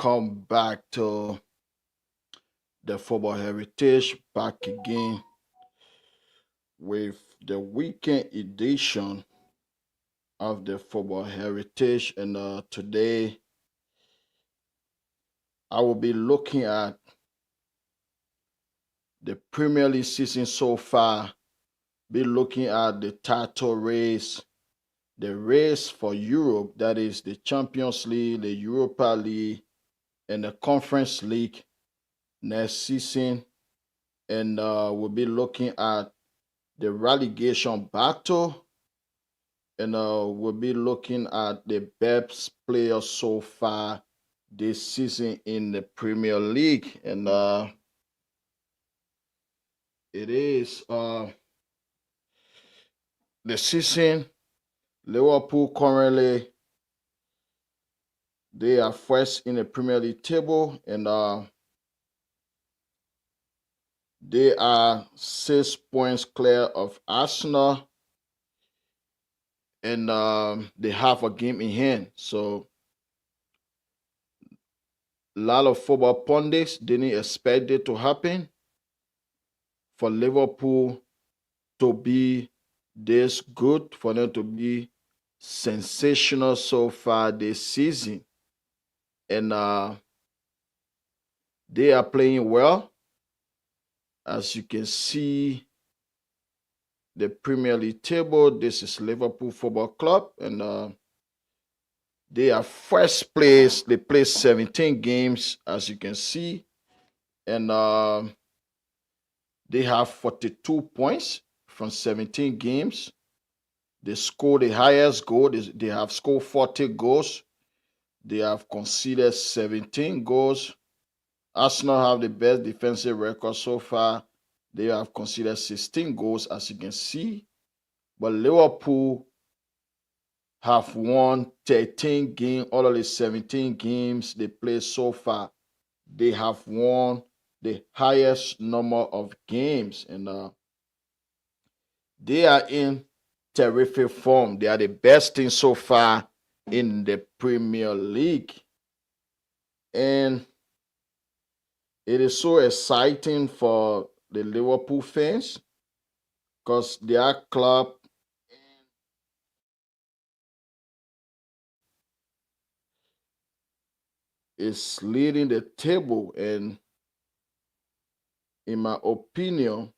welcome back to the Football Heritage, back again with the weekend edition of the Football Heritage. And today I will be looking at the Premier League season so far, be looking at the title race, the race for Europe, that is the Champions League, the Europa League, and the Conference League next season. And we'll be looking at the relegation battle, and we'll be looking at the best players so far this season in the Premier League. And it is the season. Liverpool currently, they are first in the Premier League table, and they are 6 points clear of Arsenal, and they have a game in hand. So a lot of football pundits didn't expect it to happen for Liverpool to be this good, for them to be sensational so far this season. And they are playing well. As you can see, the Premier League table, this is Liverpool Football Club, and they are first place. They play 17 games, as you can see, and they have 42 points from 17 games. They score the highest goal. They have scored 40 goals. They have conceded 17 goals. Arsenal have the best defensive record so far. They have conceded 16 goals, as you can see. But Liverpool have won 13 games. All of the 17 games they played so far, they have won the highest number of games. And they are in terrific form. They are the best team so far in the Premier League. And it is so exciting for the Liverpool fans because their club is leading the table, and in my opinion,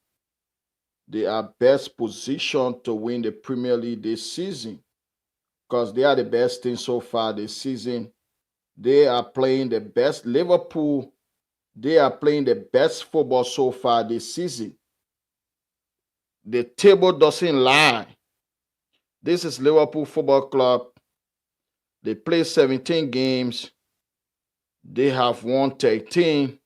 they are best positioned to win the Premier League this season because they are the best team so far this season. They are playing the best. Liverpool, they are playing the best football so far this season. The table doesn't lie. This is Liverpool Football Club. They play 17 games. They have won 13.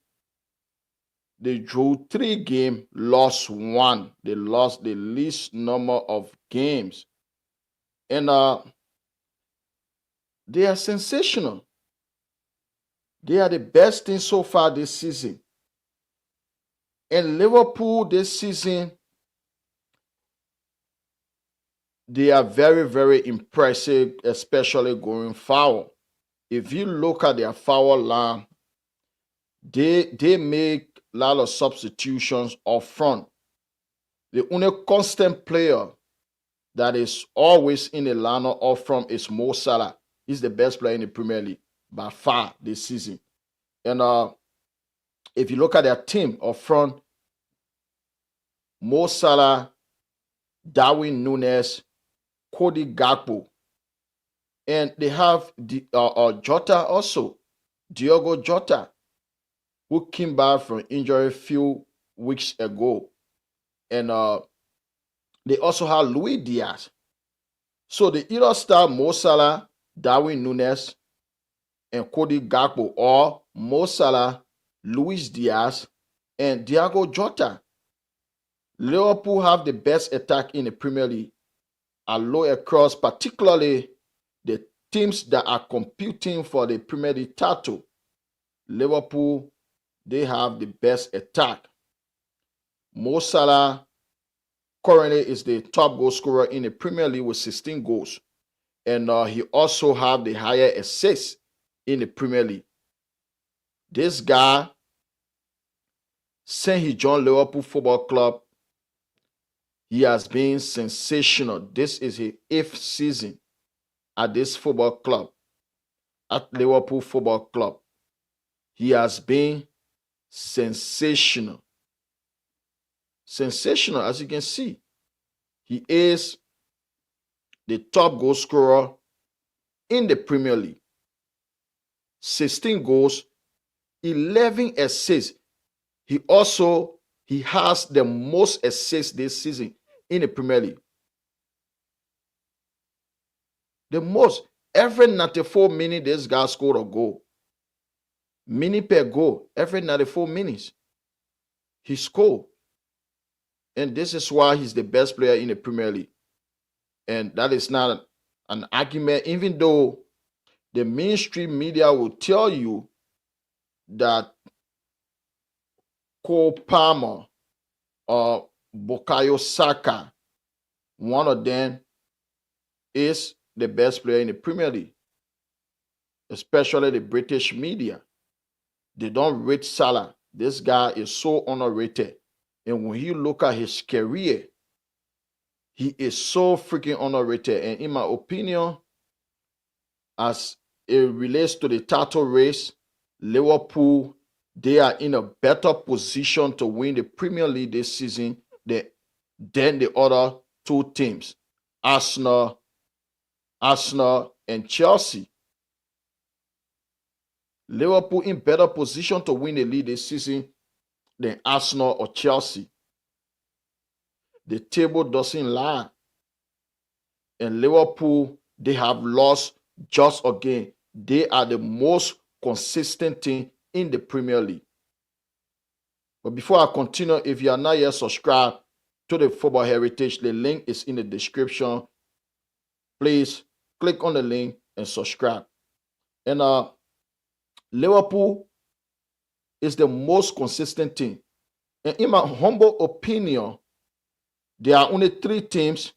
They drew 3 games, lost 1. They lost the least number of games. And they are sensational. They are the best team so far this season. And Liverpool this season, they are very, very impressive, especially going forward. If you look at their forward line, they make a lot of substitutions up front. The only constant player that is always in the lineup up front is Mo Salah. He's the best player in the Premier League by far this season. And if you look at their team up front, Mo Salah, Darwin Núñez, Cody Gakpo, and they have Jota also, Diogo Jota, who came back from injury a few weeks ago. And they also have Luis Diaz. So they either start Mo Salah, Darwin Núñez, and Cody Gakpo, or Mo Salah, Luis Diaz, and Diogo Jota. Liverpool have the best attack in the Premier League. All across, particularly the teams that are competing for the Premier League title. Liverpool, they have the best attack. Mo Salah currently is the top goal scorer in the Premier League with 16 goals. And he also have the higher assists in the Premier League. This guy, since he joined Liverpool Football Club, he has been sensational. This is his 8th season at this football club, at Liverpool Football Club. He has been sensational. Sensational, as you can see. He is the top goal scorer in the Premier League. 16 goals, 11 assists. He has the most assists this season in the Premier League. The most. Every 94 minutes, this guy scored a goal. Minute per goal. Every 94 minutes, he scored. And this is why he's the best player in the Premier League. And that is not an argument, even though the mainstream media will tell you that Cole Palmer or Bukayo Saka, one of them is the best player in the Premier League, especially the British media. They don't rate Salah. This guy is so underrated. And when you look at his career, he is so freaking underrated. And in my opinion, as it relates to the title race, Liverpool, they are in a better position to win the Premier League this season than the other two teams, Arsenal and Chelsea. Liverpool in better position to win the league this season than Arsenal or Chelsea. The table doesn't lie. And Liverpool, they have lost just again. They are the most consistent team in the Premier League. But before I continue, if you are not yet subscribed to the Football Heritage, the link is in the description. Please click on the link and subscribe. And Liverpool is the most consistent team. And in my humble opinion, there are only 3 teams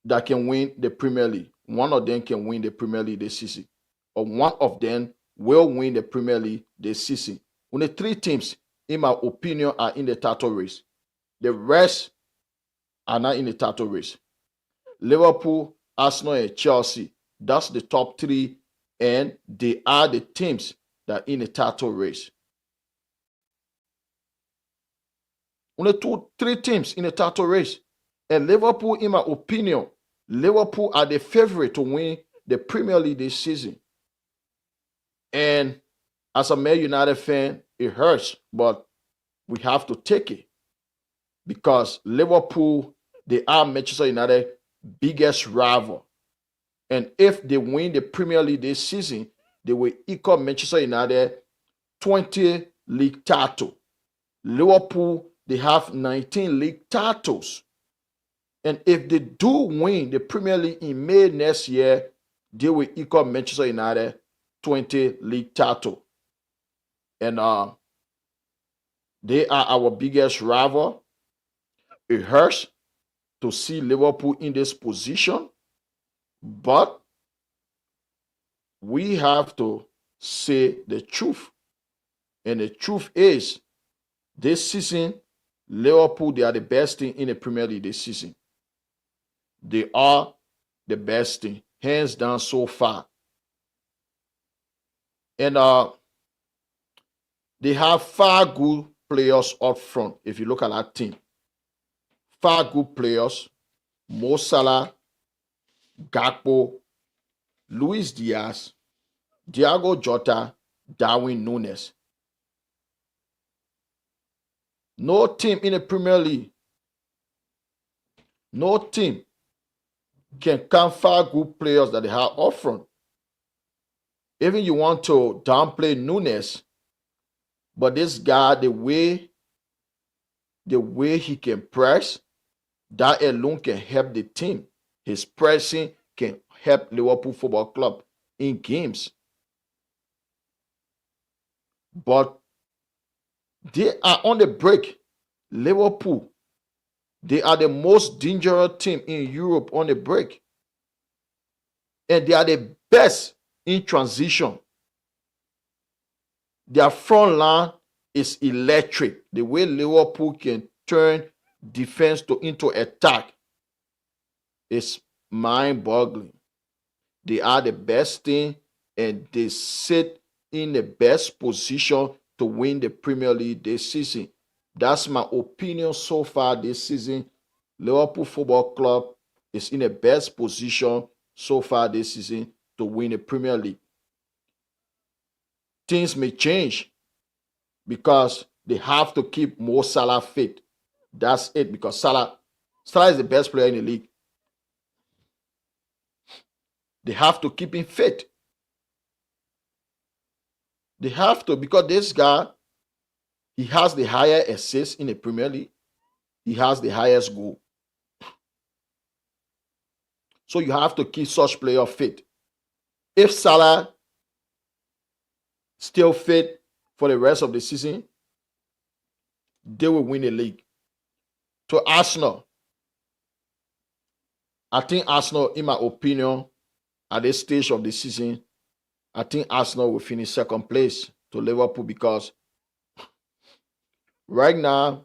that can win the Premier League. One of them can win the Premier League this season. Or one of them will win the Premier League this season. Only 3 teams, in my opinion, are in the title race. The rest are not in the title race. Liverpool, Arsenal, and Chelsea. That's the top 3, and they are the teams that are in the title race. Only 3 teams in the title race. And Liverpool, in my opinion, Liverpool are the favorite to win the Premier League this season. And as a Man United fan, it hurts, but we have to take it. Because Liverpool, they are Manchester United's biggest rival. And if they win the Premier League this season, they will equal Manchester United 20 league titles. Liverpool, they have 19 league titles. And if they do win the Premier League in May next year, they will equal Manchester United 20 league titles. And they are our biggest rival. It hurts to see Liverpool in this position, but we have to say the truth. And the truth is, this season, Liverpool, they are the best team in the Premier League this season. They are the best team, hands down so far. And they have 5 good players up front. If you look at that team, 5 good players: Mo Salah, Gakpo, Luis Diaz, Thiago Jota, Darwin Núñez. No team in the Premier League, no team can count 5 good players that they have up front. Even you want to downplay Núñez, but this guy, the way he can press, that alone can help the team. His pressing can help Liverpool Football Club in games. But they are on the break. Liverpool, they are the most dangerous team in Europe on the break. And they are the best in transition. Their front line is electric. The way Liverpool can turn defense into attack is mind-boggling. They are the best team and they sit in the best position to win the Premier League this season. That's my opinion so far this season. Liverpool Football Club is in the best position so far this season to win the Premier League. Things may change because they have to keep Mo Salah fit. That's it, because Salah is the best player in the league. They have to keep him fit. They have to, because this guy, he has the higher assists in the Premier League. He has the highest goal. So you have to keep such player fit. If Salah still fit for the rest of the season, they will win the league. To Arsenal, I think Arsenal, in my opinion, at this stage of the season, I think Arsenal will finish second place to Liverpool, because right now,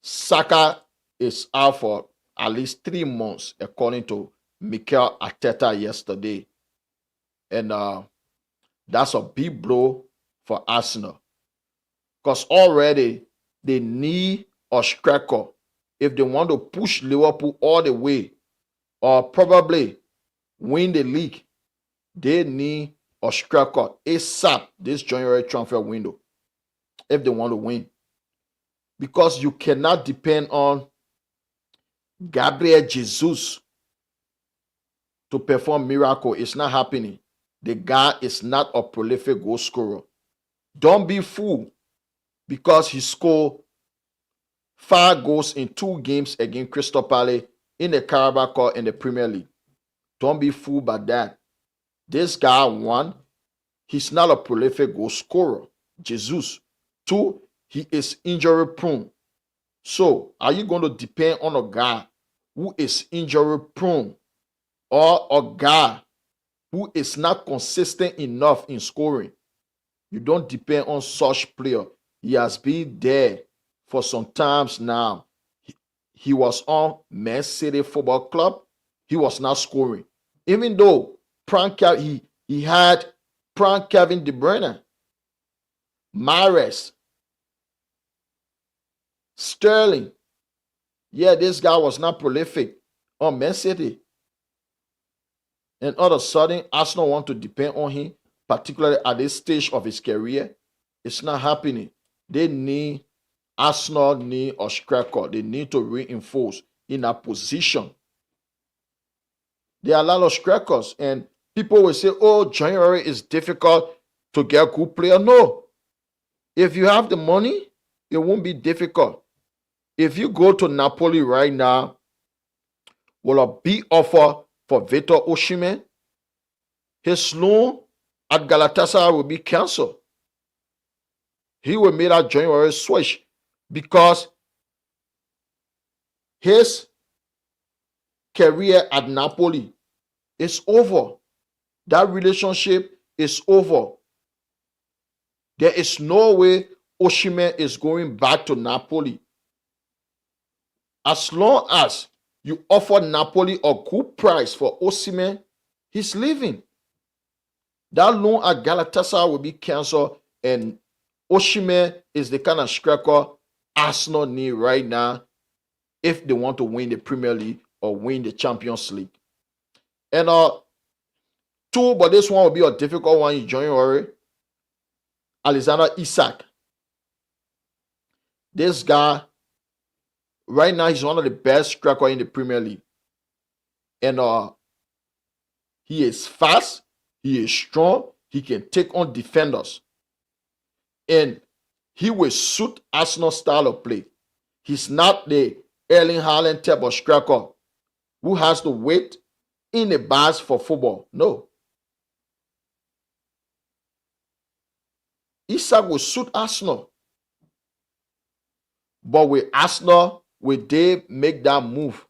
Saka is out for at least 3 months, according to Mikel Arteta yesterday. And that's a big blow for Arsenal, because already they need a striker if they want to push Liverpool all the way or probably win the league. They need a striker ASAP this January transfer window if they want to win, because you cannot depend on Gabriel Jesus to perform miracle. It's not happening. The guy is not a prolific goal scorer. Don't be fooled because he scored 5 goals in 2 games against Crystal Palace in the Carabao Cup in the Premier League. Don't be fooled by that. This guy, 1, he's not a prolific goal scorer. Jesus. 2, he is injury prone. So, are you going to depend on a guy who is injury prone, or a guy who is not consistent enough in scoring? You don't depend on such player. He has been there for some times now. He was on Man City Football Club. He was not scoring. Even though he had prime Kevin De Bruyne, Mahrez, Sterling. Yeah, this guy was not prolific on Man City. And all of a sudden, Arsenal want to depend on him, particularly at this stage of his career. It's not happening. Arsenal need a striker. They need to reinforce in that position. There are a lot of strikers, and people will say, oh, January is difficult to get a good player. No. If you have the money, it won't be difficult. If you go to Napoli right now, will a big offer for Victor Osimhen, his loan at Galatasaray will be cancelled. He will make that January switch because his career at Napoli is over. That relationship is over. There is no way Osimhen is going back to Napoli. As long as you offer Napoli a good price for Osimhen, he's leaving. That loan at Galatasaray will be cancelled, and Osimhen is the kind of striker Arsenal need right now if they want to win the Premier League or win the Champions League. And 2, but this one will be a difficult one in January. Alexander Isak. This guy, right now, he's one of the best strikers in the Premier League. And he is fast, he is strong, he can take on defenders. And he will suit Arsenal's style of play. He's not the Erling Haaland type of striker who has to wait in the box for football. No. Isak will suit Arsenal. But with Arsenal, will they make that move?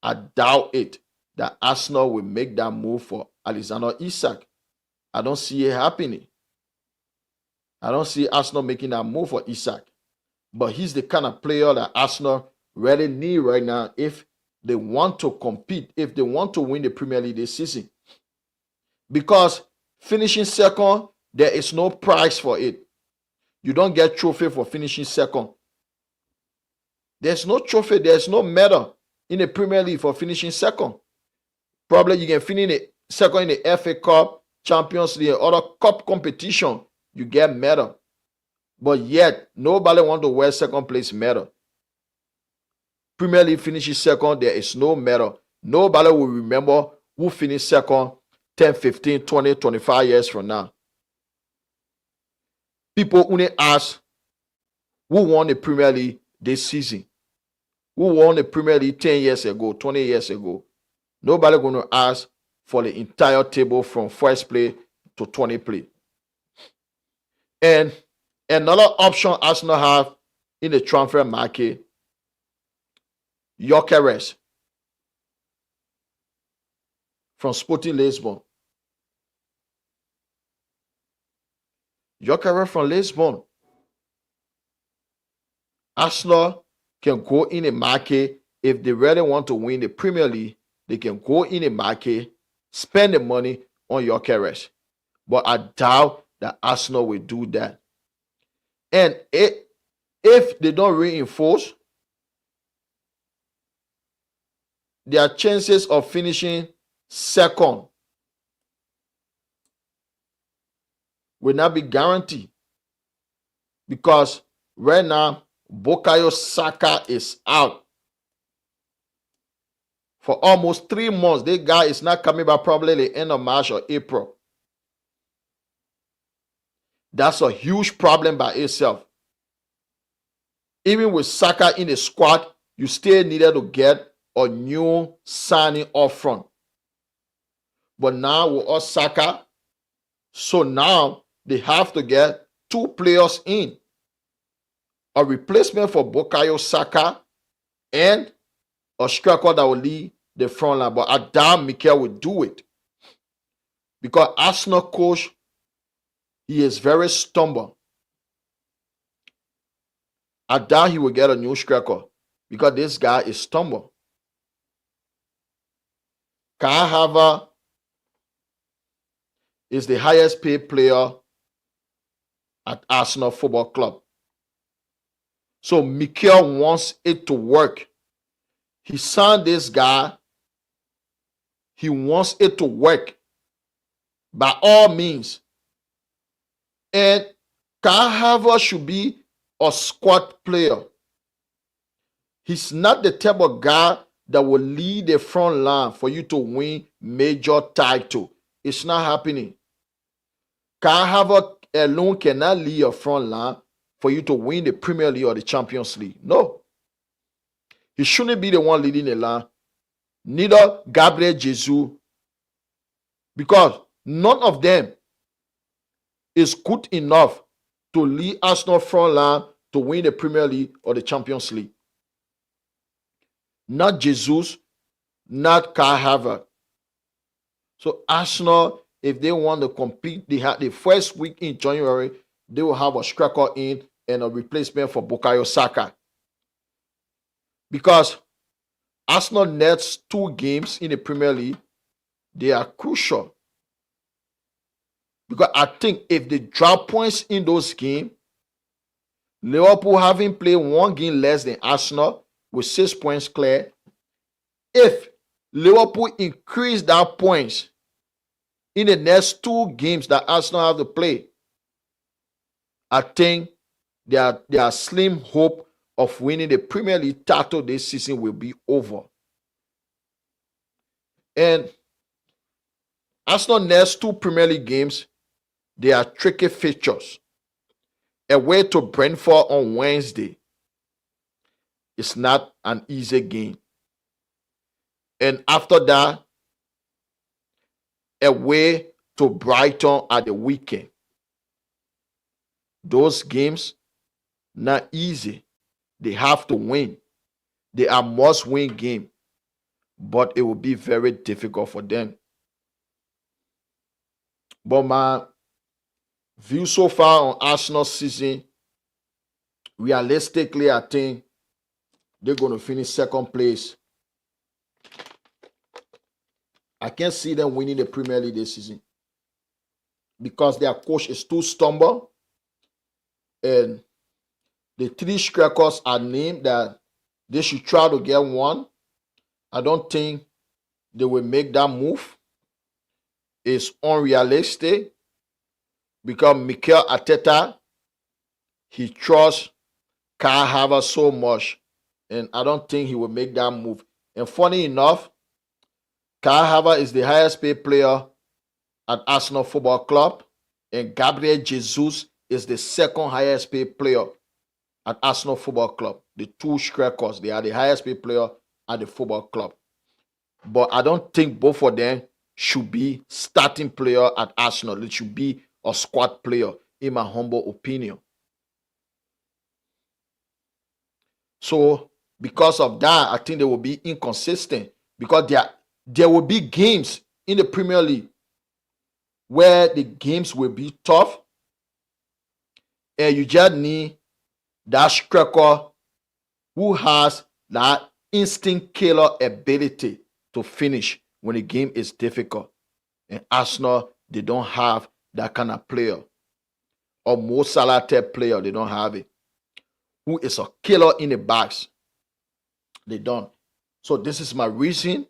I doubt it that Arsenal will make that move for Alexander Isak. I don't see it happening. I don't see Arsenal making that move for Isak. But he's the kind of player that Arsenal really need right now if they want to compete, if they want to win the Premier League this season. Because finishing second, there is no prize for it. You don't get trophy for finishing second. There's no trophy, there's no medal in the Premier League for finishing second. Probably you can finish second in the FA Cup, Champions League, other cup competition, you get medal. But yet, nobody want to wear second place medal. Premier League finishes second, there is no medal. Nobody will remember who finished second 10, 15, 20, 25 years from now. People only ask who won the Premier League this season. Who won the Premier League 10 years ago, 20 years ago. Nobody going to ask for the entire table from first play to 20 play. And another option Arsenal have in the transfer market, Gyökeres from Sporting Lisbon. Gyökeres from Lisbon. Arsenal can go in the market if they really want to win the Premier League. They can go in the market, spend the money on Gyökeres. But I doubt that Arsenal will do that. And if they don't reinforce, their chances of finishing second will not be guaranteed. Because right now, Bukayo Saka is out for almost 3 months. This guy is not coming back probably the end of March or April. That's a huge problem by itself. Even with Saka in the squad, you still needed to get a new signing up front. But now with Saka, so now they have to get 2 players in. A replacement for Bukayo Saka and a striker that will lead the front line. But I doubt Mikel will do it. Because Arsenal coach, he is very stubborn. I doubt he will get a new striker because this guy is stubborn. Kai Havertz is the highest paid player at Arsenal Football Club. So Mikel wants it to work. He signed this guy. He wants it to work by all means. And Kai Havertz should be a squad player. He's not the type of guy that will lead the front line for you to win major title. It's not happening. Kai Havertz alone cannot lead your front line for you to win the Premier League or the Champions League. No. He shouldn't be the one leading the line. Neither Gabriel Jesus. Because none of them is good enough to lead Arsenal front line to win the Premier League or the Champions League. Not Jesus, not Kai Havertz. So Arsenal, if they want to compete, they have the first week in January, they will have a striker in and a replacement for Bukayo Saka. Because Arsenal needs 2 games in the Premier League. They are crucial. Because I think if they drop points in those games, Liverpool having played 1 game less than Arsenal with 6 points clear. If Liverpool increase that points in the next 2 games that Arsenal have to play, I think their slim hope of winning the Premier League title this season will be over. And Arsenal next 2 Premier League games, they are tricky fixtures. Away to Brentford on Wednesday. It's not an easy game. And after that, away to Brighton at the weekend. Those games, not easy. They have to win. They are must-win game. But it will be very difficult for them. But View so far on Arsenal season, realistically, I think they're going to finish second place. I can't see them winning the Premier League this season because their coach is too stubborn, and the 3 strikers are named that they should try to get one. I don't think they will make that move. It's unrealistic because Mikel Arteta, he trusts Kai Havertz so much, and I don't think he will make that move. And funny enough, Kai Havertz is the highest paid player at Arsenal Football Club, and Gabriel Jesus is the second highest paid player at Arsenal Football Club. The 2 strikers, they are the highest paid player at the football club. But I don't think both of them should be starting player at Arsenal. It should be a squad player, in my humble opinion. So because of that, I think they will be inconsistent because there will be games in the Premier League where the games will be tough, and you just need that striker who has that instinct killer ability to finish when the game is difficult. And Arsenal, they don't have that kind of player. Or Mo Salah type player, they don't have it. Who is a killer in the box. They don't. So this is my reason.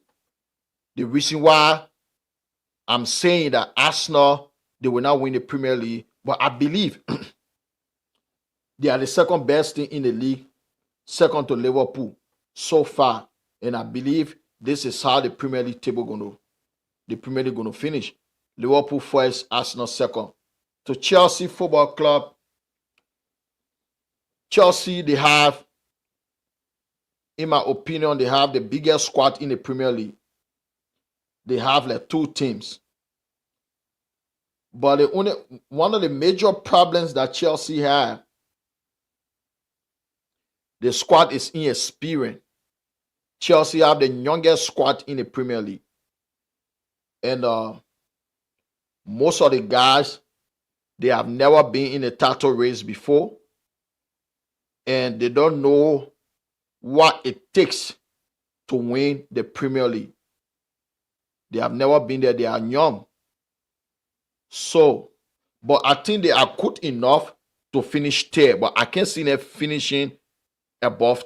The reason why I'm saying that Arsenal, they will not win the Premier League. But I believe they are the second best team in the league, second to Liverpool so far. And I believe this is how the Premier League table gonna finish. Liverpool first, Arsenal second. To Chelsea Football Club, Chelsea, they have, in my opinion, they have the biggest squad in the Premier League. They have like 2 teams. But one of the major problems that Chelsea have, the squad is inexperienced. Chelsea have the youngest squad in the Premier League. And most of the guys, they have never been in a title race before. And they don't know what it takes to win the Premier League. They have never been there. They are young. So, but I think they are good enough to finish third. But I can't see them finishing above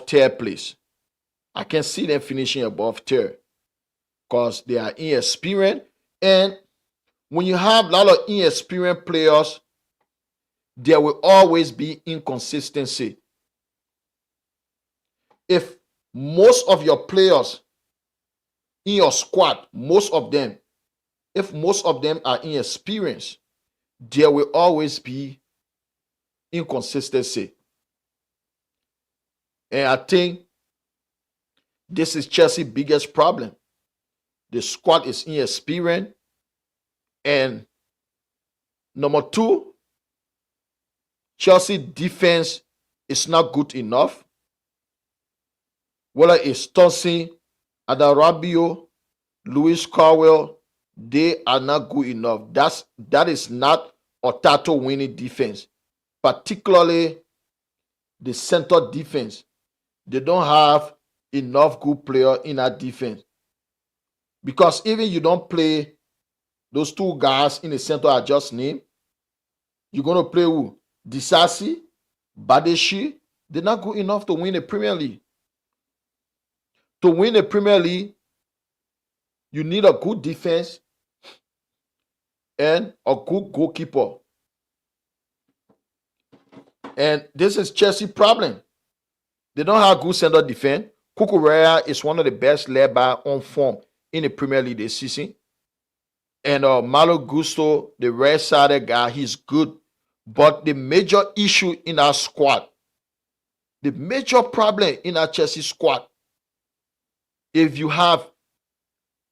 third place. I can see them finishing above third because they are inexperienced. And when you have a lot of inexperienced players, there will always be inconsistency. If most of your players in your squad, if most of them are inexperienced, there will always be inconsistency. And I think this is Chelsea's biggest problem. The squad is inexperienced. And number 2, Chelsea defense is not good enough. Whether it's Tosin, Adarabio, Lewis Carwell, they are not good enough. That is not a title winning defense. Particularly the center defense. They don't have enough good players in that defense. Because even you don't play those 2 guys in the center I just named, you're going to play who? Disasi, Badeshi. They're not good enough to win the Premier League. To win the Premier League, you need a good defense and a good goalkeeper. And this is Chelsea's problem. They don't have good center defense. Cucurella is one of the best led by on form in the Premier League this season. And Malo Gusto, the red-sided guy, he's good. But the major issue in our squad, the major problem in our Chelsea squad, if you have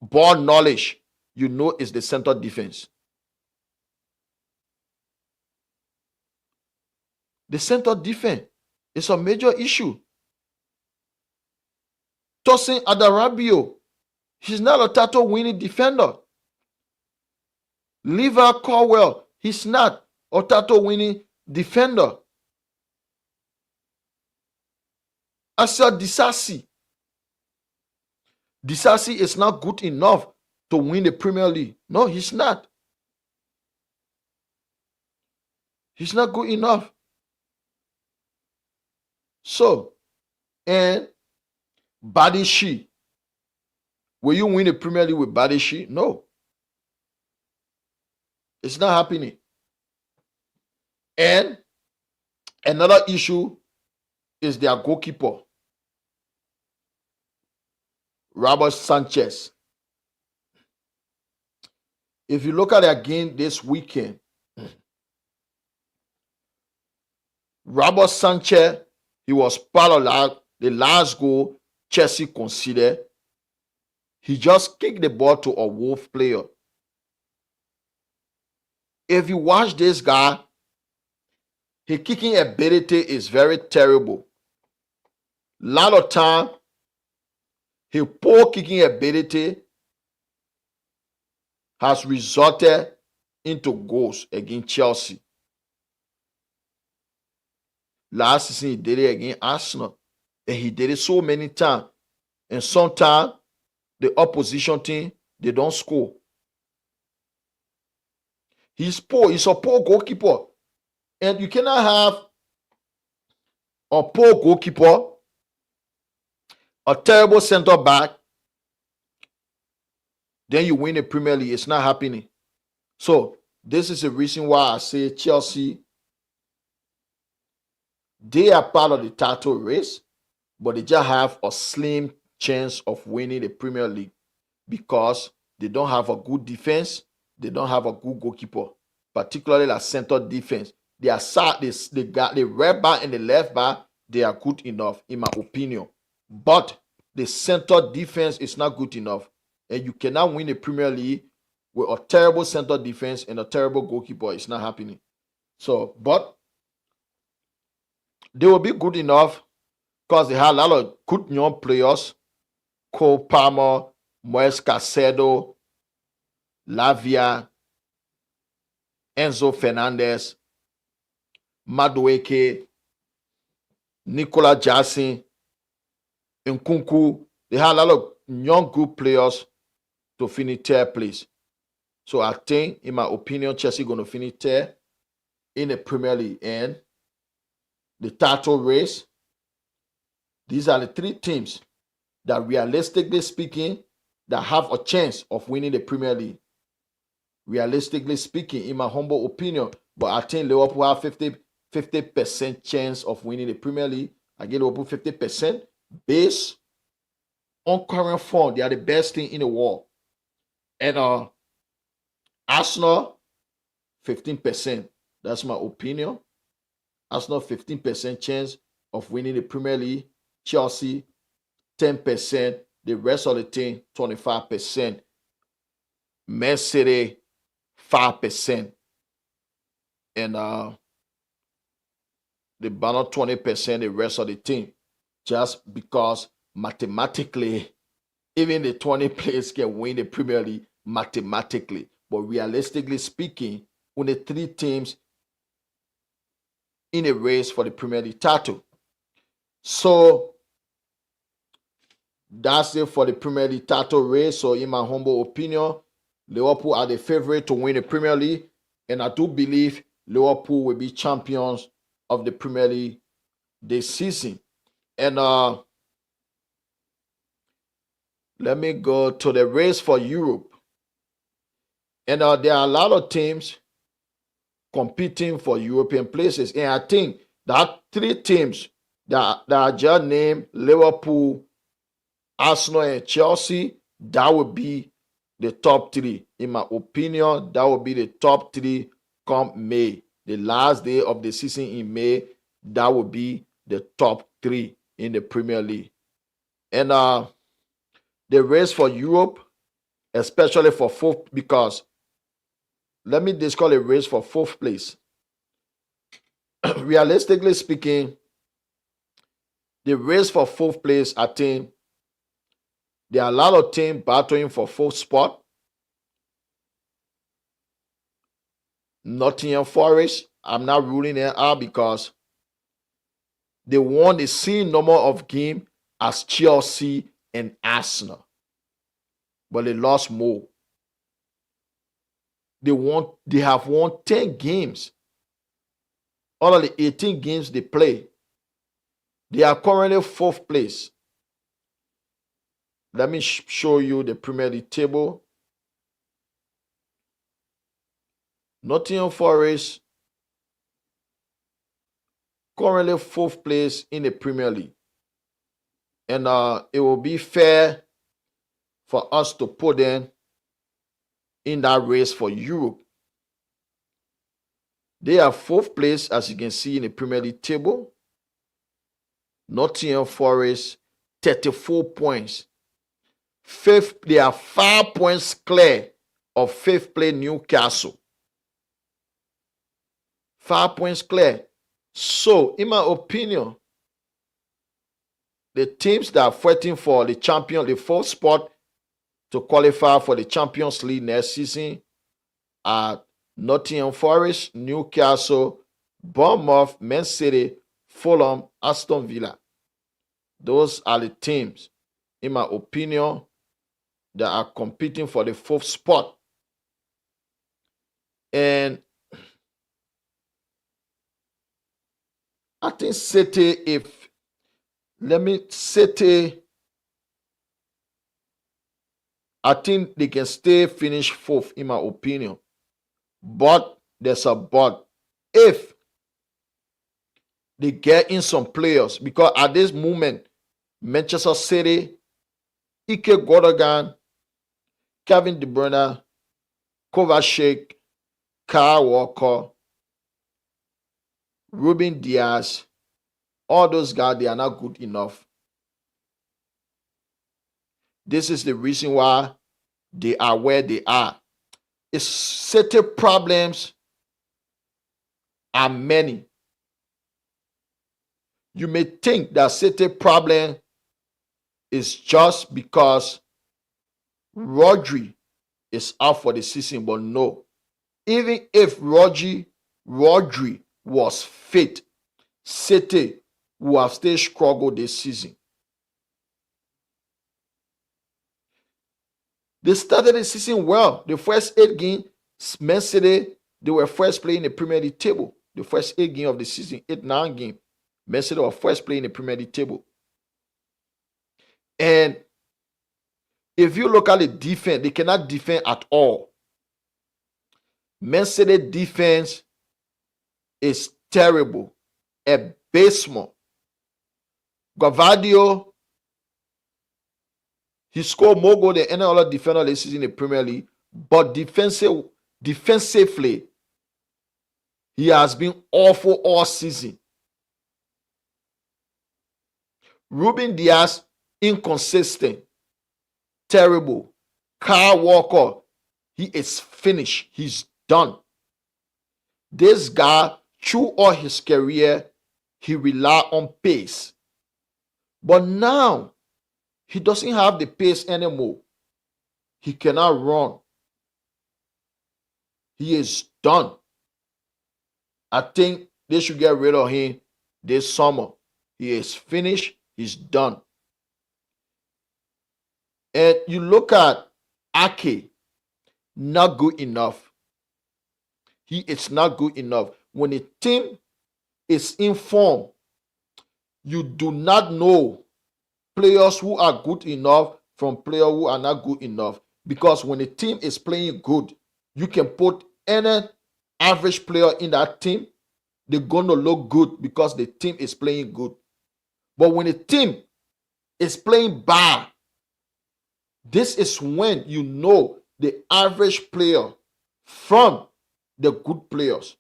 ball knowledge, you know it's the center defense. The center defense is a major issue. Tosin Adarabio, he's not a title winning defender. Liver Caldwell, he's not a title winning defender. I said Disasi. Disasi is not good enough to win the Premier League. No, he's not. He's not good enough. So, and Badishi. Will you win the Premier League with Badishi? No. It's not happening. And another issue is their goalkeeper, Robert Sanchez. If you look at their game this weekend, Robert Sanchez, he was part of the last goal Chelsea conceded. He just kicked the ball to a Wolf player. If you watch this guy, his kicking ability is very terrible. Lot of time, his poor kicking ability has resulted into goals against Chelsea. Last season, he did it against Arsenal. And he did it so many times. And sometimes, the opposition team, they don't score. He's poor. He's a poor goalkeeper. And you cannot have a poor goalkeeper, a terrible center back, then you win the Premier League. It's not happening. So, this is the reason why I say Chelsea, they are part of the title race, but they just have a slim chance of winning the Premier League because they don't have a good defense, they don't have a good goalkeeper, particularly like center defense. They got the right back and the left back, they are good enough, in my opinion. But the center defense is not good enough. And you cannot win the Premier League with a terrible center defense and a terrible goalkeeper. It's not happening. So, but they will be good enough because they have a lot of good young players. Cole Palmer, Moise Caicedo, Lavia, Enzo Fernandez, Madueke, Nicola Jackson, Nkunku. They have a lot of young good players to finish third place. So I think, in my opinion, Chelsea going to finish third in the Premier League. And the title race, these are the three teams that, realistically speaking, that have a chance of winning the Premier League. Realistically speaking, in my humble opinion. But I think Liverpool have 50% chance of winning the Premier League. I give Liverpool 50% based on current form. They are the best team in the world. And Arsenal, 15%. That's my opinion. Arsenal, 15% chance of winning the Premier League. Chelsea, 10%. The rest of the team, 25%. Man City, 5%. And the balance 20%, the rest of the team. Just because mathematically, even the 20 players can win the Premier League mathematically. But realistically speaking, only three teams in a race for the Premier League title. So that's it for the Premier League title race. So in my humble opinion, Liverpool are the favorite to win the Premier League. And I do believe Liverpool will be champions of the Premier League this season. And let me go to the race for Europe. And there are a lot of teams competing for European places. And I think that three teams that are just named, Liverpool, Arsenal, and Chelsea, that would be the top three. In my opinion, that would be the top three come May. The last day of the season in May, that would be the top three in the Premier League. And the race for Europe, especially for fourth, because let me discuss a race for fourth place. Realistically speaking, the race for fourth place, I think there are a lot of teams battling for fourth spot. Nottingham Forest, I'm not ruling it out because they won the same number of games as Chelsea and Arsenal, but they lost more. They have won 10 games. All of the 18 games they play. They are currently 4th place. Let me show you the Premier League table. Nottingham Forest currently 4th place in the Premier League. And it will be fair for us to put them in that race for Europe. They are 4th place, as you can see in the Premier League table. Nottingham Forest, 34 points. 5th, they are 5 points clear of 5th place Newcastle. 5 points clear. So, in my opinion, the teams that are fighting for the 4th spot to qualify for the Champions League next season are Nottingham Forest, Newcastle, Bournemouth, Man City, Fulham, Aston Villa. Those are the teams, in my opinion, that are competing for the 4th spot. And I think City, I think they can stay finish 4th, in my opinion. But there's a but. If they get in some players, because at this moment, Manchester City, Ike Gundogan, Kevin De Bruyne, Kovacic, Kyle Walker, Ruben Diaz, all those guys, they are not good enough. This is the reason why they are where they are. It's City problems are many. You may think that City problem is just because Rodri is out for the season, but no. Even if Rodri was fit, City will have still struggled this season. They started the season well. The first 8 games, Man City, they were first playing the Premier League table. The first 8 games of the season, 8-9 games, Man City were first playing the Premier League table. And if you look at the defense, they cannot defend at all. Man City defense is terrible, abysmal. Gavadio, he scored more goals than any other defender this season in the Premier League, but defensively, he has been awful all season. Ruben Diaz, inconsistent, terrible. Kyle Walker, he is finished. He's done. This guy, through all his career, he relied on pace. But now, he doesn't have the pace anymore. He cannot run. He is done. I think they should get rid of him this summer. He is finished. He's done. And you look at Ake, not good enough. He is not good enough. When a team is in form, you do not know players who are good enough from players who are not good enough. Because when a team is playing good, you can put any average player in that team, they're going to look good because the team is playing good. But when a team is playing bad, this is when you know the average player from the good players.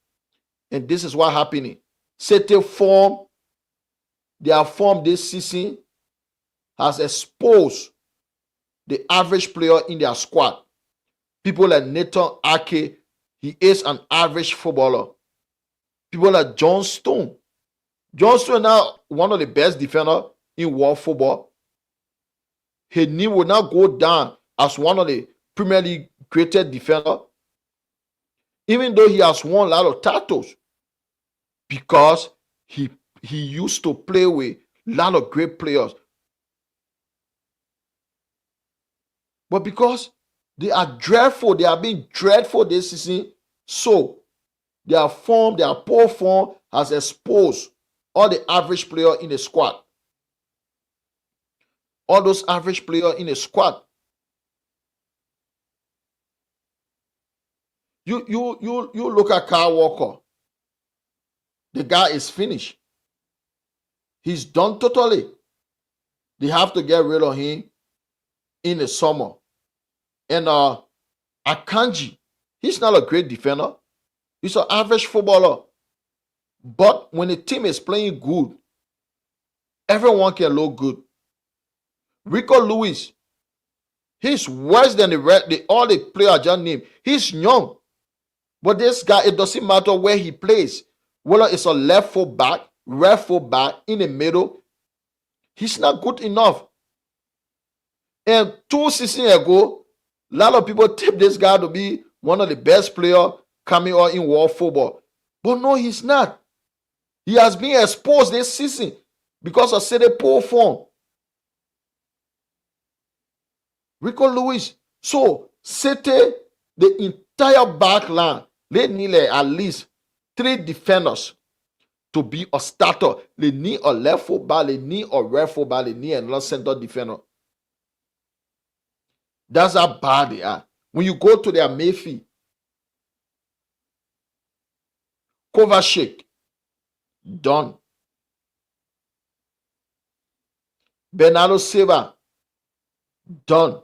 And this is what happening. City form, their form this season has exposed the average player in their squad. People like Nathan Ake, he is an average footballer. People like John Stone. John Stone now one of the best defenders in world football. His name will now go down as one of the Premier League greatest defenders. even though he has won a lot of titles, because he used to play with a lot of great players. But because they are dreadful, they are being dreadful this season, so their poor form has exposed all the average player in the squad. All those average players in the squad. You look at Kyle Walker. The guy is finished. He's done totally. They have to get rid of him in the summer. And Akanji, he's not a great defender. He's an average footballer. But when the team is playing good, everyone can look good. Rico Lewis, he's worse than all the players I just named. He's young. But this guy, it doesn't matter where he plays. Whether it's a left full back, right full back, in the middle, he's not good enough. And 2 seasons ago, a lot of people tipped this guy to be one of the best players coming out in world football. But no, he's not. He has been exposed this season because of City poor form. Rico Lewis. So, City, the entire back line, they need at least 3 defenders to be a starter. They need a left full back, they need a right full back, they need another center defender. That's how bad they are. When you go to their Mayfield, Kovacic, done. Bernardo Silva, done.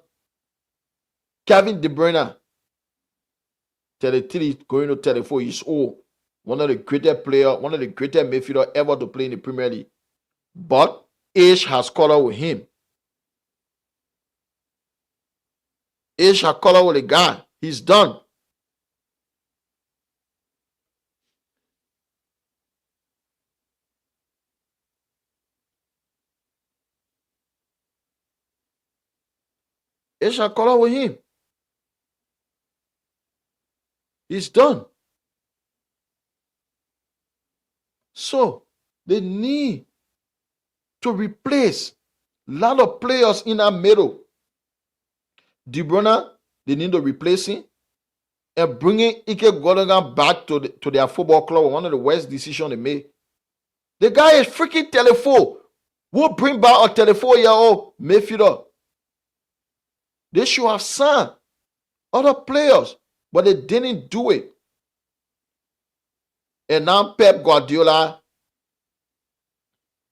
Kevin De Bruyne, 33 going to 34 years old. One of the greatest players, one of the greatest midfielders ever to play in the Premier League. But age has caught up with him. Age has caught up with the guy. He's done. Age has caught up with him. He's done. So they need to replace a lot of players in that middle. De Bruyne, they need to replace him. And bringing Ike Gundogan back to their football club, one of the worst decisions they made. The guy is freaking telephone. We'll bring back a 34-year-old midfielder. They should have signed other players, but they didn't do it. And now Pep Guardiola,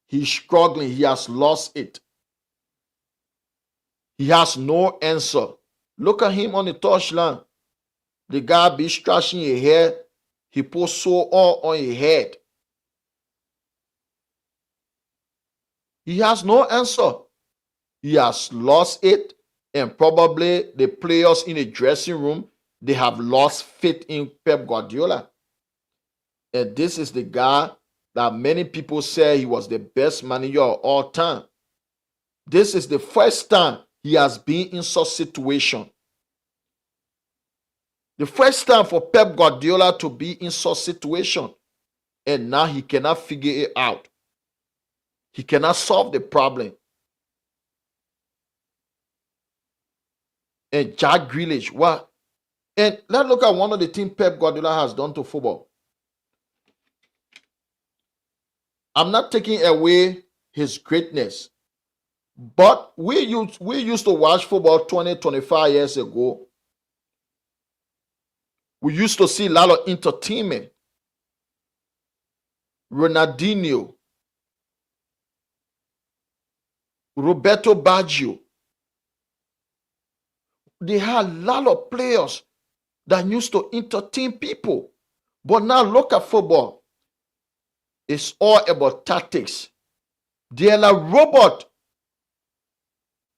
he's struggling. He has lost it. He has no answer. Look at him on the touchline. The guy be scratching his hair. He put sore all on his head. He has no answer. He has lost it. And probably the players in the dressing room, they have lost faith in Pep Guardiola. And this is the guy that many people say he was the best manager of all time. This is the first time he has been in such situation. The first time for Pep Guardiola to be in such situation. And now he cannot figure it out. He cannot solve the problem. And Jack Grealish, what? And let's look at one of the things Pep Guardiola has done to football. I'm not taking away his greatness. But we used to watch football 20, 25 years ago. We used to see a lot of entertainment. Ronaldinho, Roberto Baggio. They had a lot of players that used to entertain people. But now look at football. It's all about tactics. They're like robot.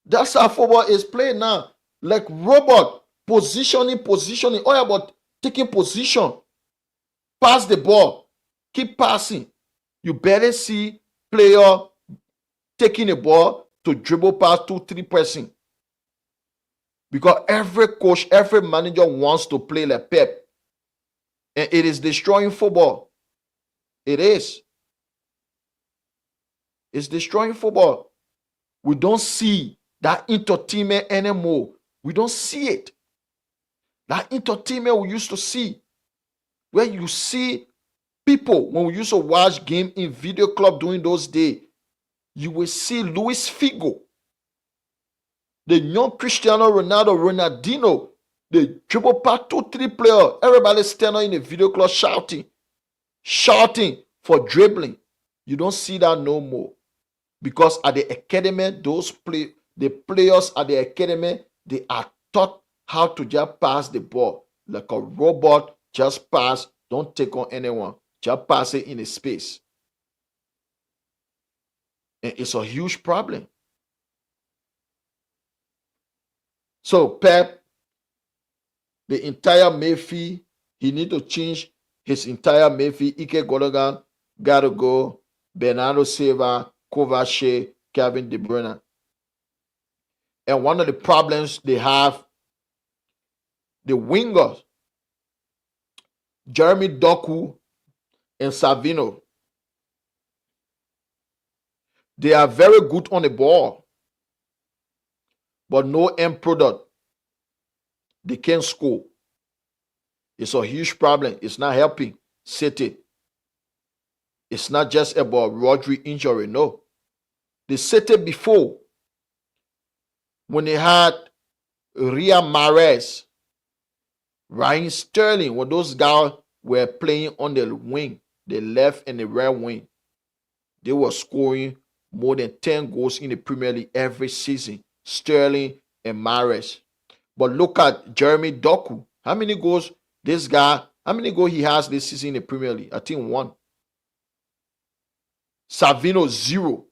That's how football is played now. Like robot. Positioning. All about taking position. Pass the ball. Keep passing. You better see player taking the ball to dribble past 2-3 person. Because every coach, every manager wants to play like Pep. And it is destroying football. It is. It's destroying football. We don't see that entertainment anymore. We don't see it. That entertainment we used to see, where you see people, when we used to watch game in video club during those days, you will see Luis Figo, the young Cristiano Ronaldo, Ronaldinho, the dribble pass 2-3 player. Everybody standing in the video club shouting for dribbling. You don't see that no more. Because at the academy, the players at the academy, they are taught how to just pass the ball. Like a robot, just pass, don't take on anyone. Just pass it in a space. And it's a huge problem. So Pep, the entire Mayfield, he need to change his entire Mayfield. Ike Gologan got to go. Bernardo Silva, Kovacic, Kevin De Bruyne. And one of the problems they have, the wingers, Jeremy Doku and Savino, they are very good on the ball, but no end product. They can't score. It's a huge problem. It's not helping City. It's not just about Rodri injury, no. The City before, when they had Riyad Mahrez, Raheem Sterling, when those guys were playing on the wing, the left and the right wing, they were scoring more than 10 goals in the Premier League every season. Sterling and Mahrez. But look at Jeremy Doku. How many goals this guy, how many goals he has this season in the Premier League? I think 1. Savino, 0.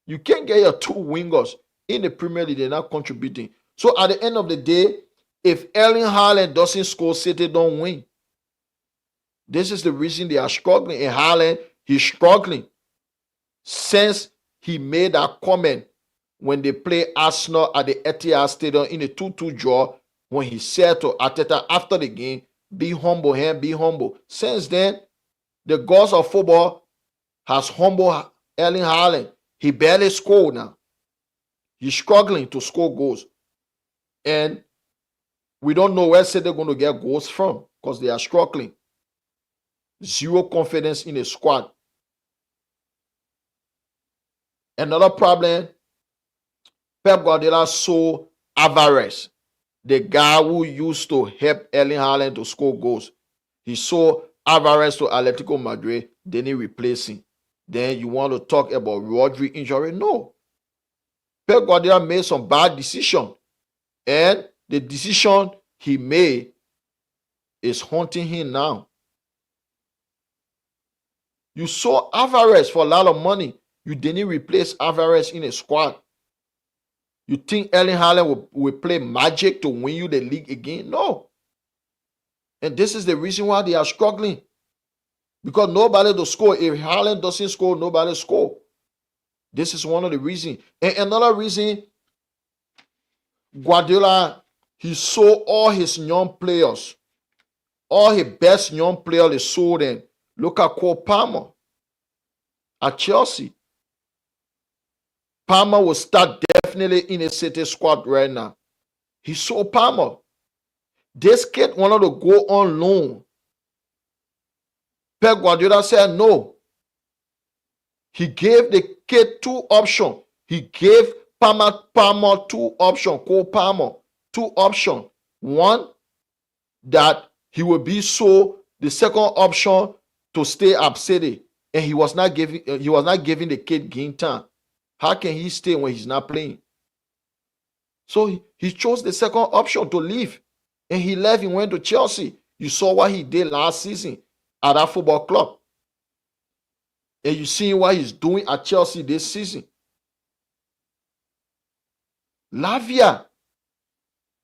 You can't get your 2 wingers in the Premier League. They're not contributing. So at the end of the day, if Erling Haaland doesn't score, City don't win. This is the reason they are struggling. And Haaland, he's struggling since he made that comment when they play Arsenal at the Etihad Stadium in a 2-2 draw, when he said to Arteta after the game, be humble, be humble. Since then, the gods of football has humbled Erling Haaland. He barely scored now. He's struggling to score goals. And we don't know where City are going to get goals from because they are struggling. 0 confidence in the squad. Another problem, Pep Guardiola saw Alvarez, the guy who used to help Erling Haaland to score goals. He saw Alvarez to Atletico Madrid, then he replaced him. Then you want to talk about Rodri injury? No. Pep Guardiola made some bad decision. And the decision he made is haunting him now. You saw Alvarez for a lot of money. You didn't replace Alvarez in a squad. You think Erling Haaland will play magic to win you the league again? No. And this is the reason why they are struggling. Because nobody to score. If Haaland doesn't score, nobody score. This is one of the reasons. And another reason, Guardiola, he sold all his young players. All his best young players, he sold them. Look at Cole Palmer at Chelsea. Palmer will start definitely in a City squad right now. He sold Palmer. This kid wanted to go on loan. Pep Guardiola said no. He gave the kid 2 options. He gave Palmer 2 options. Cole Palmer 2 options. One, that he will be sold. The second option, to stay at City. And he was not giving the kid game time. How can he stay when he's not playing? So he chose the second option to leave. And he left and went to Chelsea. You saw what he did last season at that football club. And you see what he's doing at Chelsea this season. Lavia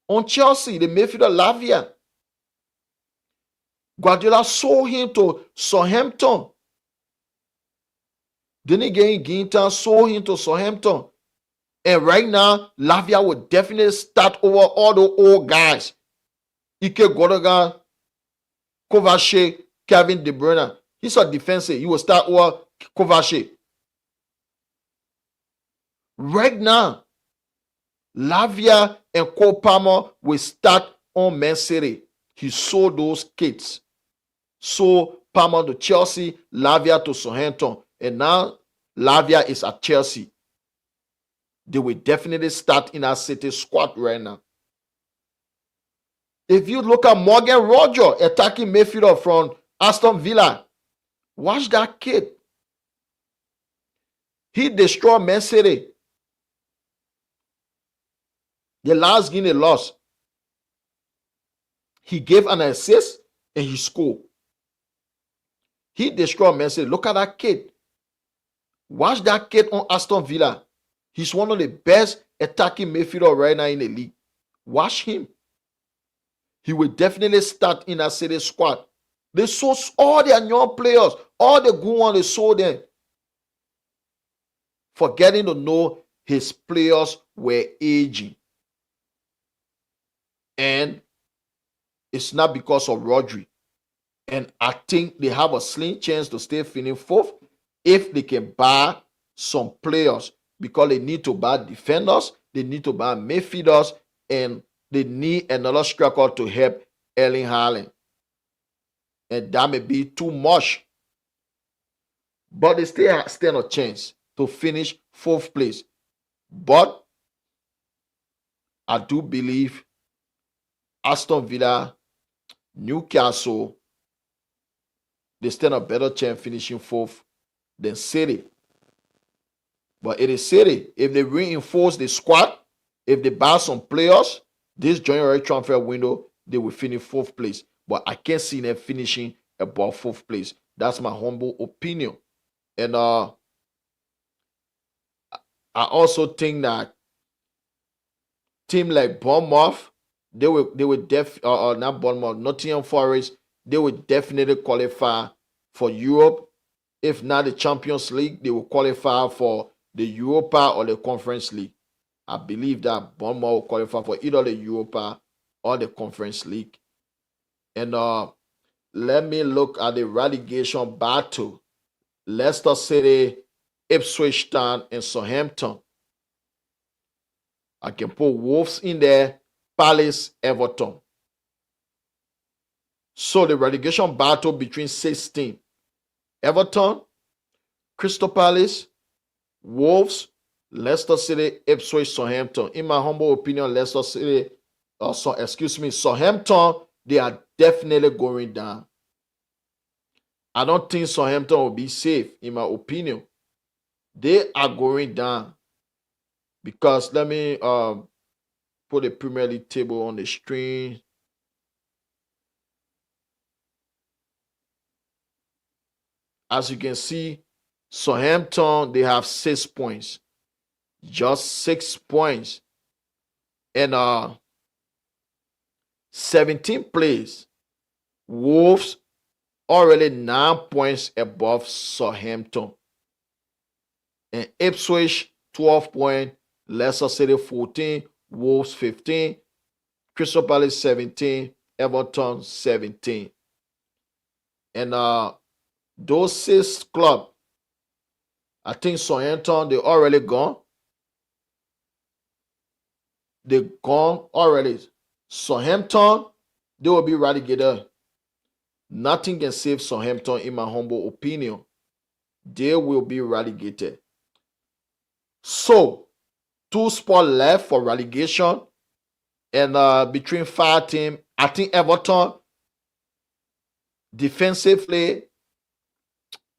on Chelsea, the midfielder Lavia. Guardiola sold him to Southampton. Didn't get him game time, sold him to Southampton. And right now, Lavia will definitely start over all the old guys. Ike Godogan, Kovacic, Kevin De Bruyne. He's a defensive. He will start over Kovacic. Right now, Lavia and Cole Palmer will start on Man City. He sold those kids. So Palmer to Chelsea, Lavia to Southampton. And now Lavia is at Chelsea. They will definitely start in our City squad right now. If you look at Morgan Roger, attacking midfielder from Aston Villa, watch that kid. He destroyed Man City. The last game they lost, he gave an assist and he scored. He destroyed Man City. Look at that kid. Watch that kid on Aston Villa. He's one of the best attacking midfielder right now in the league. Watch him. He will definitely start in a City squad. They sold all their young players, all the good ones, they sold them. Forgetting to know his players were aging. And it's not because of Rodri. And I think they have a slim chance to stay finishing fourth if they can buy some players, because they need to buy defenders, they need to buy midfielders, and they need another striker to help Erling Haaland. And that may be too much. But they still stand a chance to finish fourth place. But I do believe Aston Villa, Newcastle, they stand a better chance finishing fourth than City. But it is City. If they reinforce the squad, if they buy some players, this January transfer window, they will finish fourth place. But I can't see them finishing above fourth place. That's my humble opinion. And I also think that team like Bournemouth, they will not Bournemouth, Nottingham Forest, they will definitely qualify for Europe. If not the Champions League, they will qualify for the Europa or the Conference League. I believe that Bournemouth will qualify for either the Europa or the Conference League. And let me look at the relegation battle. Leicester City, Ipswich Town, and Southampton. I can put Wolves in there, Palace, Everton. So the relegation battle between 16. Everton, Crystal Palace, Wolves, Leicester City, Ipswich, Southampton. In my humble opinion, Leicester City, Southampton, they are definitely going down. I don't think Southampton will be safe, in my opinion. They are going down. Because let me put the Premier League table on the screen. As you can see, Southampton, they have 6 points. Just 6 points. And 17 plays. Wolves already 9 points above Southampton. And Ipswich, 12 points. Leicester City, 14. Wolves, 15. Crystal Palace, 17. Everton, 17. And those 6 clubs, I think Southampton, they already gone. They gone already. Southampton, they will be relegated. Nothing can save Southampton, in my humble opinion. They will be relegated. So, 2 spots left for relegation. And between 5 teams, I think Everton, defensively,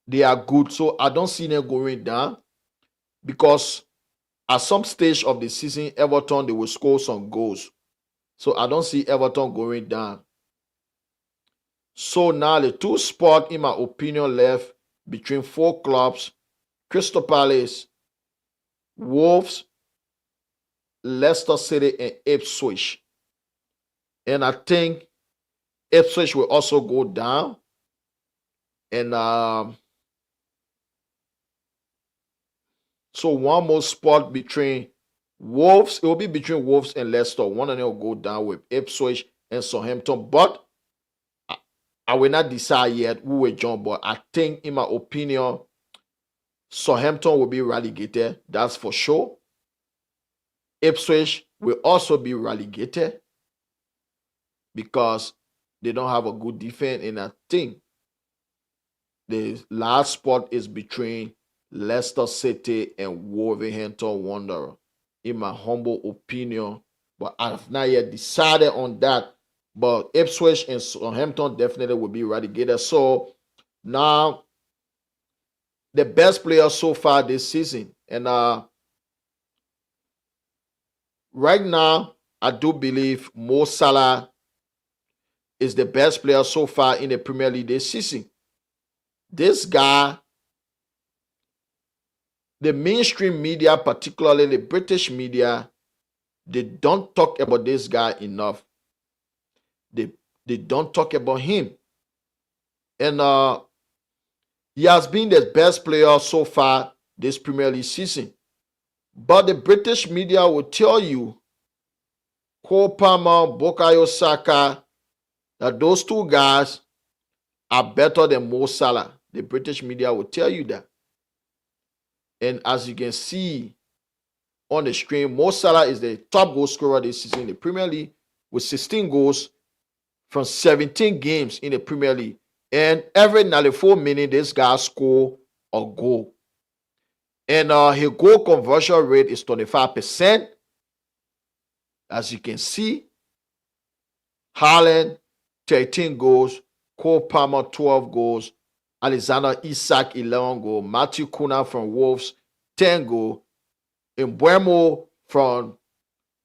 they are good. So I don't see them going down. Because at some stage of the season, Everton, they will score some goals. So I don't see Everton going down. So now the 2 spots, in my opinion, left between 4 clubs: Crystal Palace, Wolves, Leicester City, and Ipswich. And I think Ipswich will also go down. And so one more spot between Wolves. It will be between Wolves and Leicester. One of them will go down with Ipswich and Southampton. But I will not decide yet who will join, but I think, in my opinion, Southampton will be relegated. That's for sure. Ipswich will also be relegated because they don't have a good defense. And I think the last spot is between Leicester City and Wolverhampton Wanderers, in my humble opinion. But I have not yet decided on that. But Ipswich and Southampton definitely will be relegated. So now, the best player so far this season. And right now, I do believe Mo Salah is the best player so far in the Premier League this season. This guy, the mainstream media, particularly the British media, they don't talk about this guy enough. They don't talk about him. And he has been the best player so far this Premier League season. But the British media will tell you, Cole Palmer, Bukayo Saka, that those two guys are better than Mo Salah. The British media will tell you that. And as you can see on the screen, Mo Salah is the top goal scorer this season in the Premier League with 16 goals from 17 games in the Premier League. And every 94 minutes, this guy scores a goal. And his goal conversion rate is 25%. As you can see, Haaland, 13 goals. Cole Palmer, 12 goals. Alexander Isak, 11 goals. Matthew Cunha from Wolves, 10 goals. Mbeumo from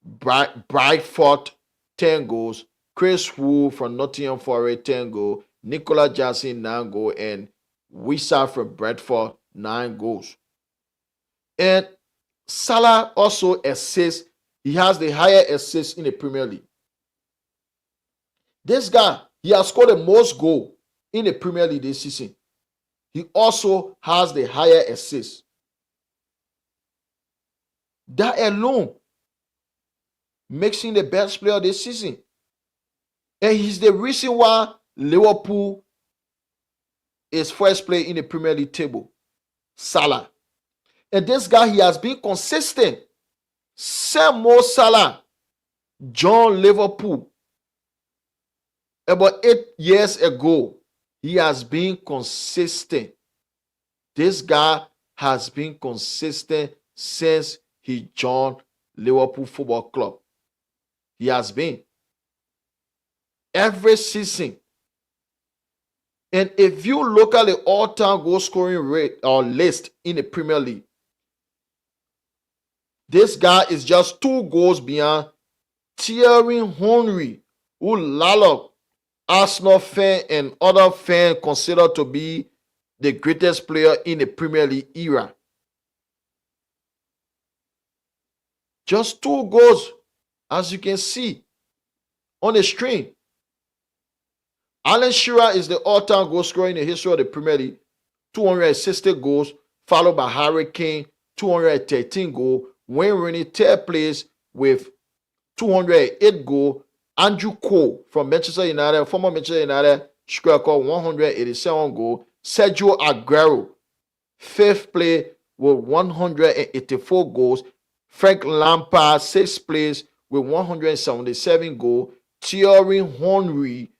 Brentford, 10 goals. Chris Wood from Nottingham Forest, 10 goals. Nicola Jackson, 9 goals. And Wissa from Brentford, 9 goals. And Salah also assists. He has the higher assists in the Premier League. This guy, he has scored the most goals in the Premier League this season. He also has the higher assists. That alone makes him the best player this season. And he's the reason why Liverpool is first place in the Premier League table. Salah. And this guy, he has been consistent. Mo Salah joined Liverpool about 8 years ago. He has been consistent. This guy has been consistent since he joined Liverpool Football Club. He has been. Every season. And if you look at the all-time goal scoring rate or list in the Premier League, this guy is just 2 goals behind Thierry Henry, who Lalo, Arsenal fan and other fans consider to be the greatest player in the Premier League era. Just 2 goals, as you can see on the screen. Alan Shearer is the all-time goal scorer in the history of the Premier League, 260 goals, followed by Harry Kane, 213 goals. Wayne Rooney, 3rd place with 208 goals. Andrew Cole from Manchester United, former Manchester United striker, 187 goals. Sergio Aguero, 5th place with 184 goals. Frank Lampard, 6th place with 177 goals. Thierry Henry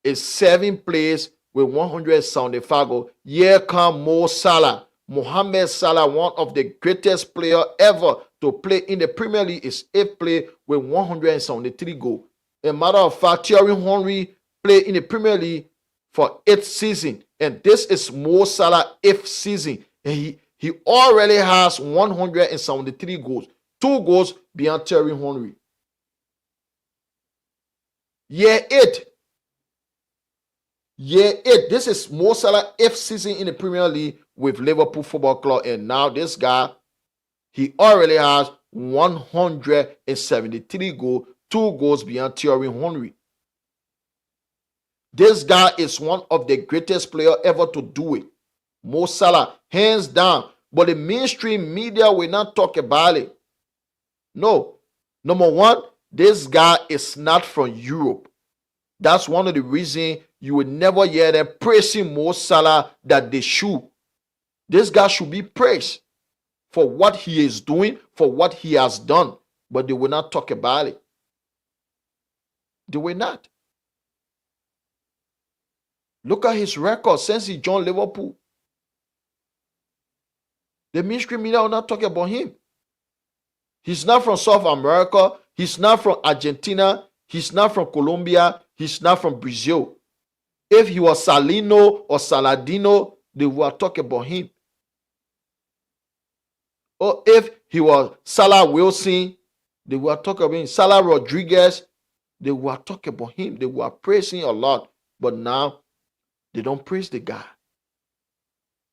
is 7th place with 175 goals. Here come Mo Salah. Mohamed Salah, one of the greatest players ever to play in the Premier League, is 8th place with 173 goals. As a matter of fact, Thierry Henry played in the Premier League for 8 seasons. And this is Mo Salah's 8th season. And he already has 173 goals. 2 goals beyond Thierry Henry. Year 8. This is Mo Salah's 8th season in the Premier League with Liverpool Football Club. And now this guy, he already has 173 goals, 2 goals beyond Thierry Henry. This guy is one of the greatest players ever to do it. Mo Salah, hands down. But the mainstream media will not talk about it. No. Number one, this guy is not from Europe. That's one of the reasons you will never hear them praising Mo Salah that they should. This guy should be praised for what he is doing, for what he has done, but they will not talk about it. They will not. Look at his record since he joined Liverpool. The mainstream media will not talk about him. He's not from South America. He's not from Argentina. He's not from Colombia. He's not from Brazil. If he was Salino or Saladino, they will talk about him. Or if he was Salah Wilson, they will talk about him. Salah Rodriguez, they will talk about him. They were praising a lot. But now, they don't praise the guy.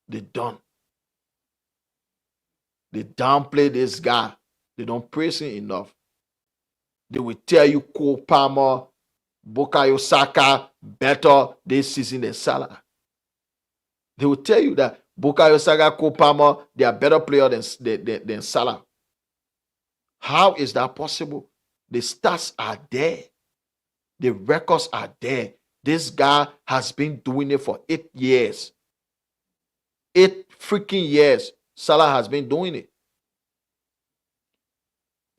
They don't. They downplay this guy. They don't praise him enough. They will tell you Cole Palmer, Bukayo Saka better this season than Salah. They will tell you that Bukayo Saka, Cole Palmer, they are better players than Salah. How is that possible? The stats are there. The records are there. This guy has been doing it for 8 years. 8 freaking years. Salah has been doing it.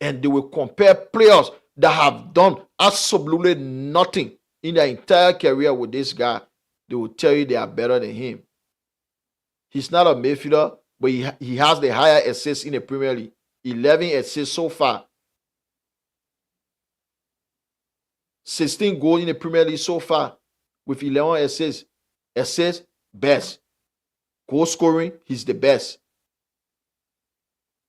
And they will compare players that have done absolutely nothing in their entire career with this guy. They will tell you they are better than him. He's not a midfielder, but he has the higher assists in the Premier League. 11 assists so far. 16 goals in the Premier League so far with 11 assists. Assists, best. Goal scoring, he's the best.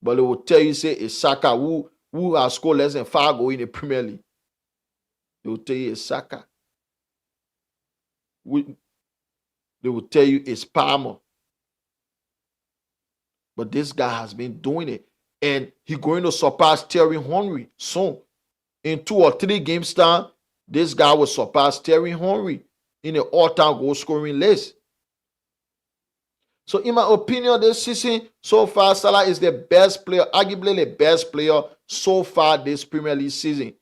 But they will tell you, say, it's Saka who has scored less than 5 goals in the Premier League. They will tell you it's Saka. They will tell you it's Palmer. But this guy has been doing it. And he's going to surpass Thierry Henry soon. In 2 or 3 games time, this guy will surpass Thierry Henry in the all-time goal scoring list. So in my opinion, this season, so far, Salah is the best player, arguably the best player so far this Premier League season.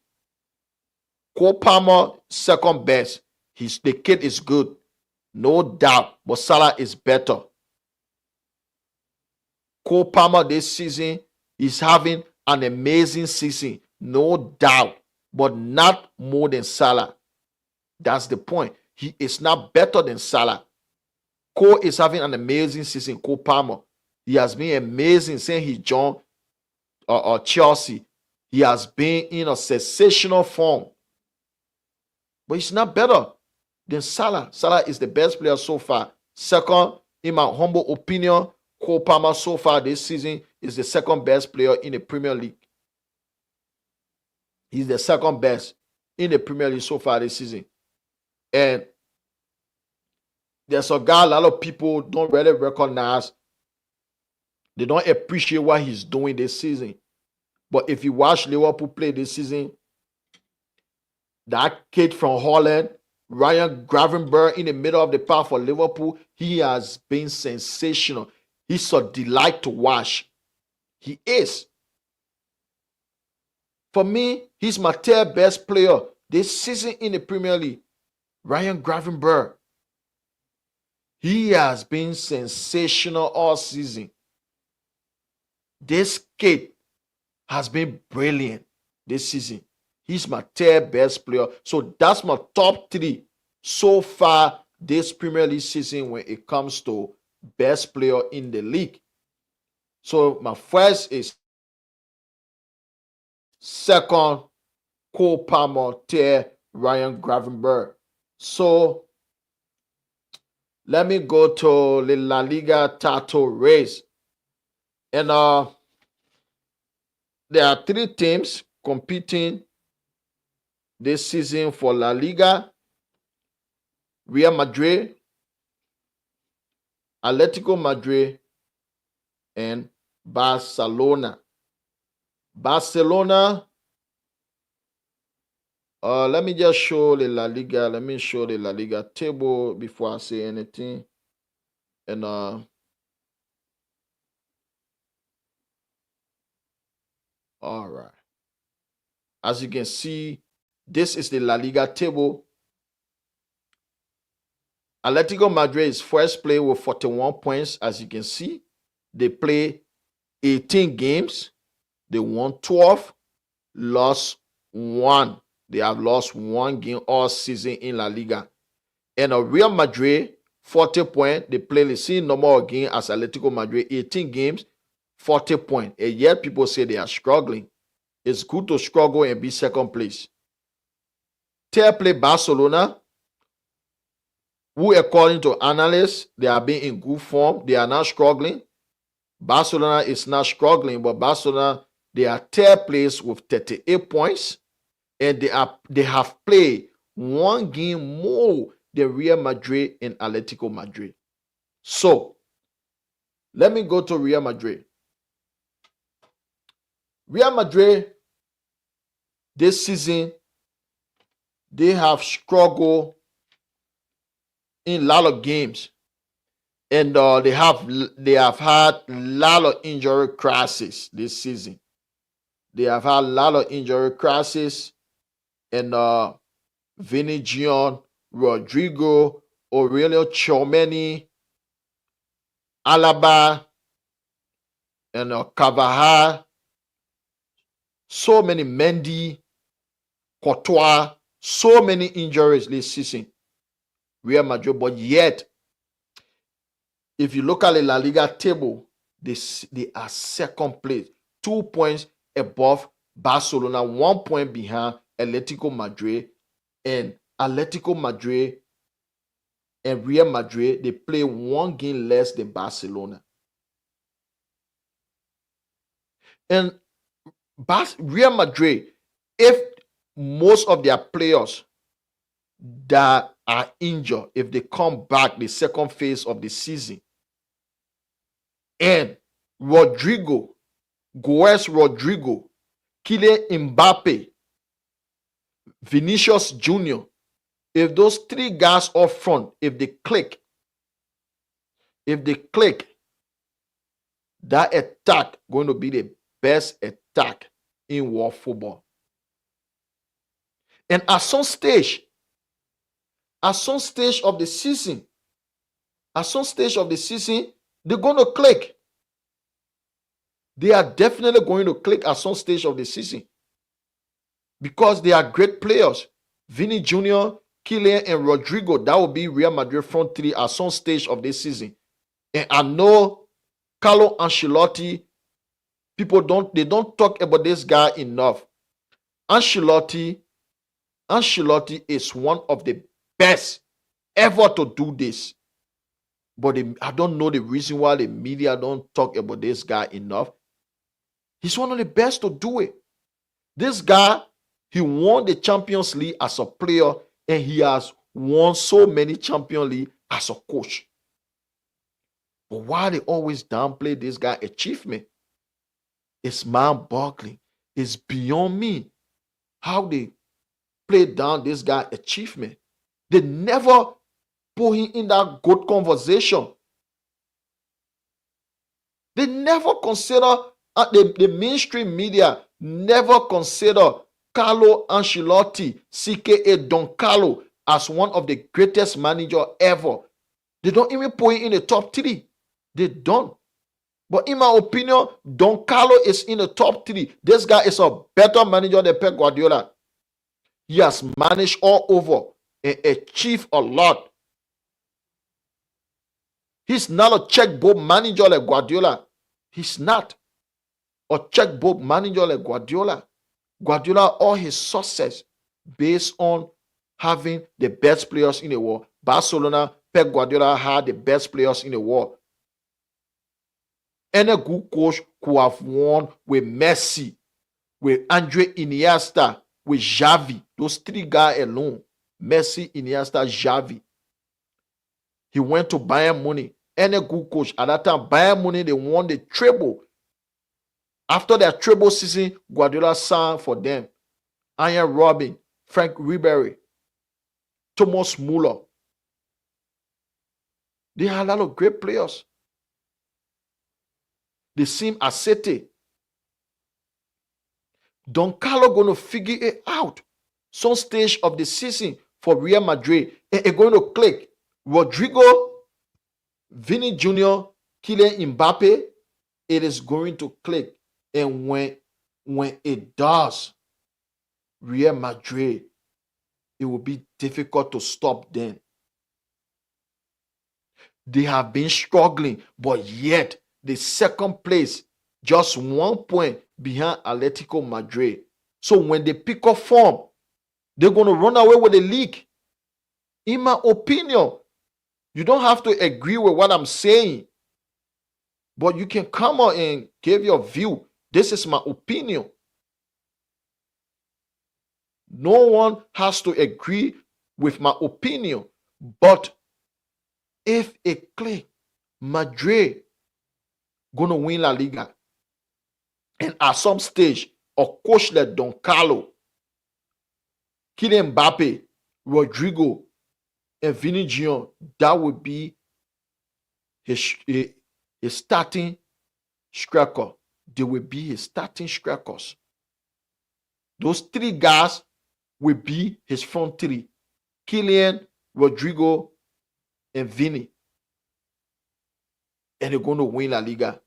Cole Palmer, second best. The kid is good. No doubt. But Salah is better. Cole Palmer this season is having an amazing season. No doubt. But not more than Salah. That's the point. He is not better than Salah. Cole is having an amazing season. Cole Palmer. He has been amazing since he joined Chelsea. He has been in a sensational form. But he's not better than Salah. Salah is the best player so far. Second, in my humble opinion, Cole Palmer so far this season is the second best player in the Premier League. He's the second best in the Premier League so far this season. And there's a guy a lot of people don't really recognize. They don't appreciate what he's doing this season. But if you watch Liverpool play this season, that kid from Holland, Ryan Gravenberch, in the middle of the park for Liverpool, he has been sensational. He's a delight to watch. He is. For me, he's my third best player this season in the Premier League. Ryan Gravenberch. He has been sensational all season. This kid has been brilliant this season. He's my third best player. So that's my top 3 so far this Premier League season when it comes to best player in the league. So my first is second, Cole Palmer, third, Ryan Gravenberch. So let me go to the La Liga title race. And there are 3 teams competing this season for La Liga: Real Madrid, Atletico Madrid, and Barcelona. Barcelona, let me just show the La Liga. Let me show the La Liga table before I say anything. And all right. As you can see, this is the La Liga table. Atletico Madrid is first place with 41 points. As you can see, they play 18 games. They won 12, lost 1. They have lost 1 game all season in La Liga. And Real Madrid, 40 points. They play the same number of games as Atletico Madrid, 18 games, 40 points. And yet people say they are struggling. It's good to struggle and be second place. Third place, Barcelona, who according to analysts, they are being in good form. They are not struggling. Barcelona is not struggling, but Barcelona, they are third place with 38 points. And they have played 1 game more than Real Madrid and Atletico Madrid. So, let me go to Real Madrid. Real Madrid, this season, they have struggled in a lot of games. And they have had a lot of injury crisis this season. They have had a lot of injury crisis. And Vinny Gion, Rodrigo, Aurelio Tchouameni, Alaba, and Carvajal, so many Mendy, Courtois, so many injuries this season. Real Madrid, but yet, if you look at the La Liga table, they are second place, 2 points above Barcelona, 1 point behind Atletico Madrid. And Atletico Madrid and Real Madrid, they play 1 game less than Barcelona. And Real Madrid, if most of their players that are injured, if they come back the second phase of the season, and Rodrigo, Kylian Mbappe, Vinicius Jr., if those 3 guys up front, if they click, that attack going to be the best attack in world football. And at some stage of the season, they're going to click. They are definitely going to click at some stage of the season because they are great players. Vinny Jr., Kylian, and Rodrigo, that will be Real Madrid front 3 at some stage of this season. And I know Carlo Ancelotti, they don't talk about this guy enough. Ancelotti is one of the best ever to do this. But I don't know the reason why the media don't talk about this guy enough. He's one of the best to do it. This guy, he won the Champions League as a player, and he has won so many Champions League as a coach. But why they always downplay this guy's achievement? It's mind-boggling. It's beyond me how they play down this guy's achievement. They never put him in that good conversation. They never consider, the mainstream media never consider Carlo Ancelotti, CKA Don Carlo, as one of the greatest managers ever. They don't even put him in the top 3. They don't. But in my opinion, Don Carlo is in the top 3. This guy is a better manager than Pep Guardiola. He has managed all over and achieved a lot. He's not a checkbook manager like Guardiola. He's not a checkbook manager like Guardiola. Guardiola, all his success based on having the best players in the world. Barcelona, Pep Guardiola had the best players in the world. Any good coach could have won with Messi, with Andre Iniesta, with Xavi. Those 3 guys alone. Messi, Iniesta, Xavi. He went to Bayern Munich. Any good coach. At that time, Bayern Munich, they won the treble. After their treble season, Guardiola signed for them. Ian Robin, Frank Ribery, Thomas Muller. They had a lot of great players. They seem ascetic. Don Carlo going to figure it out. Some stage of the season for Real Madrid, it's going to click. Rodrigo, Vinny Jr., Kylian Mbappe, it is going to click. And when it does, Real Madrid, it will be difficult to stop them. They have been struggling, but yet the second place, just 1 point behind Atletico Madrid. So when they pick up form, they're going to run away with the league. In my opinion, you don't have to agree with what I'm saying, but you can come out and give your view. This is my opinion. No one has to agree with my opinion, but if it click, Madrid gonna win La Liga. And at some stage, a coach like Don Carlo, Kylian Mbappe, Rodrigo, and Vinny Jr., that would be his starting striker. They will be his starting strikers. Those three guys will be his front three. Kylian, Rodrigo, and Vinny. And they're going to win La Liga.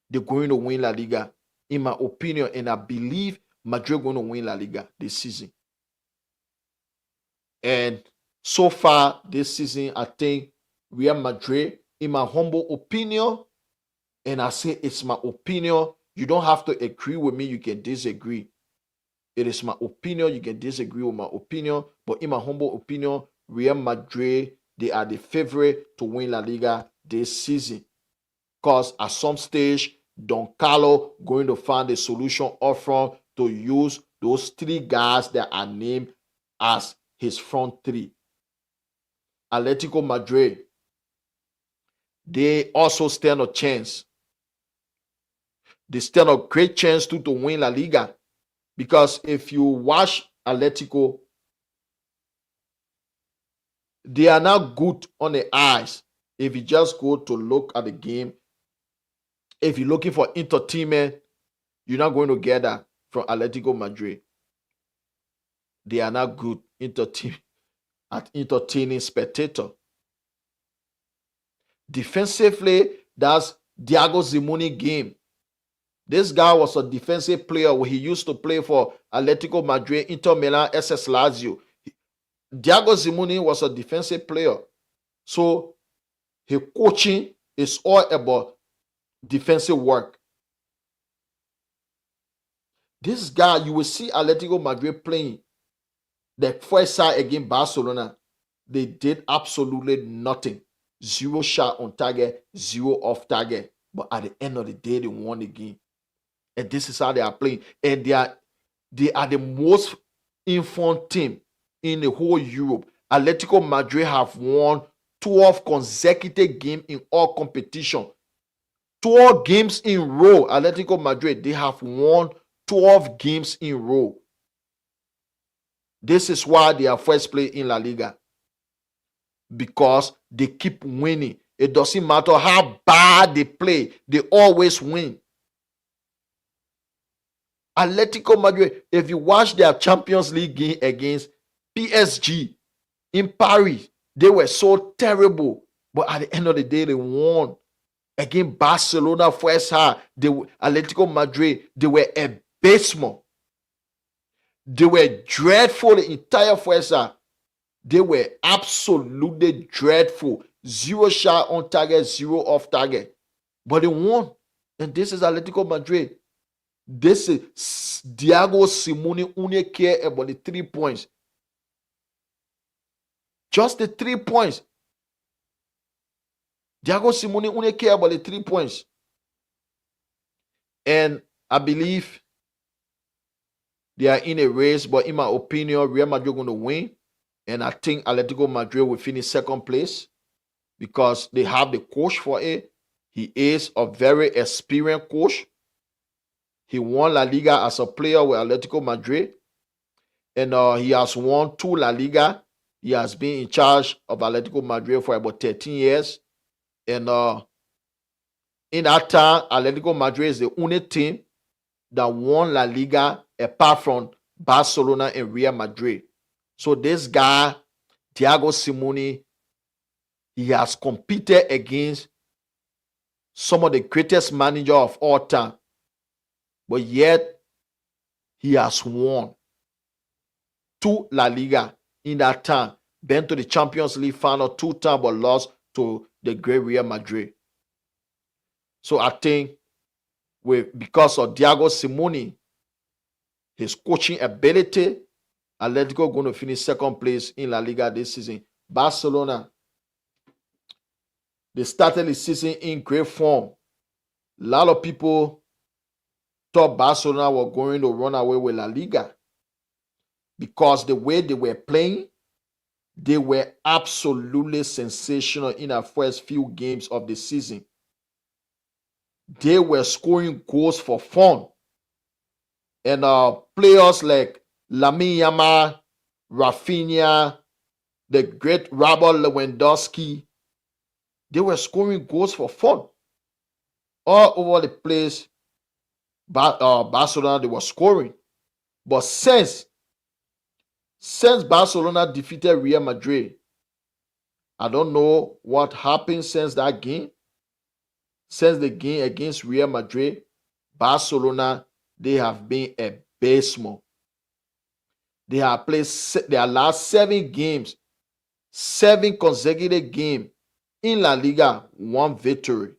They're going to win La Liga, in my opinion, and I believe Madrid going to win La Liga this season. And so far this season, I think Real Madrid, in my humble opinion, and I say it's my opinion, you don't have to agree with me, you can disagree. It is my opinion, you can disagree with my opinion, but in my humble opinion, Real Madrid, they are the favorite to win La Liga this season. Because at some stage, Don Carlo going to find a solution up front to use those three guys that are named as his front three. Atletico Madrid, they also stand a chance. They stand a great chance to win La Liga. Because if you watch Atletico, they are not good on the eyes. If you just go to look at the game, if you're looking for entertainment, you're not going to get that from Atletico Madrid. They are not good at entertaining spectator. Defensively, that's Diego Simeone game. This guy was a defensive player when he used to play for Atletico Madrid, Inter Milan, SS Lazio. Diego Simeone was a defensive player. So his coaching is all about defensive work. This guy, you will see Atletico Madrid playing the first side against Barcelona. They did absolutely nothing. 0 shot on target, 0 off target. But at the end of the day, they won the game. And this is how they are playing. And they are the most informed team in the whole Europe. Atletico Madrid have won 12 consecutive games in all competition. 12 games in a row. Atletico Madrid, they have won 12 games in a row. This is why they are first place in La Liga. Because they keep winning. It doesn't matter how bad they play, they always win. Atletico Madrid, if you watch their Champions League game against PSG in Paris, they were so terrible. But at the end of the day, they won. Against Barcelona first half, Atletico Madrid, they were abysmal. They were dreadful the entire first half. They were absolutely dreadful. 0 shot on target, 0 off target. But they won. And this is Atletico Madrid. This is Diego Simeone only care about the 3 points. Just the 3 points. Diego Simeone only care about the 3 points. And I believe they are in a race, but in my opinion, Real Madrid going to win. And I think Atletico Madrid will finish second place because they have the coach for it. He is a very experienced coach. He won La Liga as a player with Atletico Madrid. And he has won 2 La Liga. He has been in charge of Atletico Madrid for about 13 years. And in that time, Atletico Madrid is the only team that won La Liga apart from Barcelona and Real Madrid. So this guy, Diego Simeone, he has competed against some of the greatest managers of all time, but yet he has won 2 La Liga in that time, been to the Champions League final 2 times, but lost to the great Real Madrid. So I think because of Diego Simeone, his coaching ability, Atletico going to finish 2nd place in La Liga this season. Barcelona, they started the season in great form. A lot of people thought Barcelona were going to run away with La Liga because the way they were playing, they were absolutely sensational in the first few games of the season. They were scoring goals for fun. And players like Lamine Yamal, Rafinha, the great Robert Lewandowski, they were scoring goals for fun. All over the place, Barcelona, they were scoring. But since Barcelona defeated Real Madrid, I don't know what happened since that game. Since the game against Real Madrid, Barcelona, they have been abysmal. They have played their last 7 games, 7 consecutive games in La Liga, 1 victory.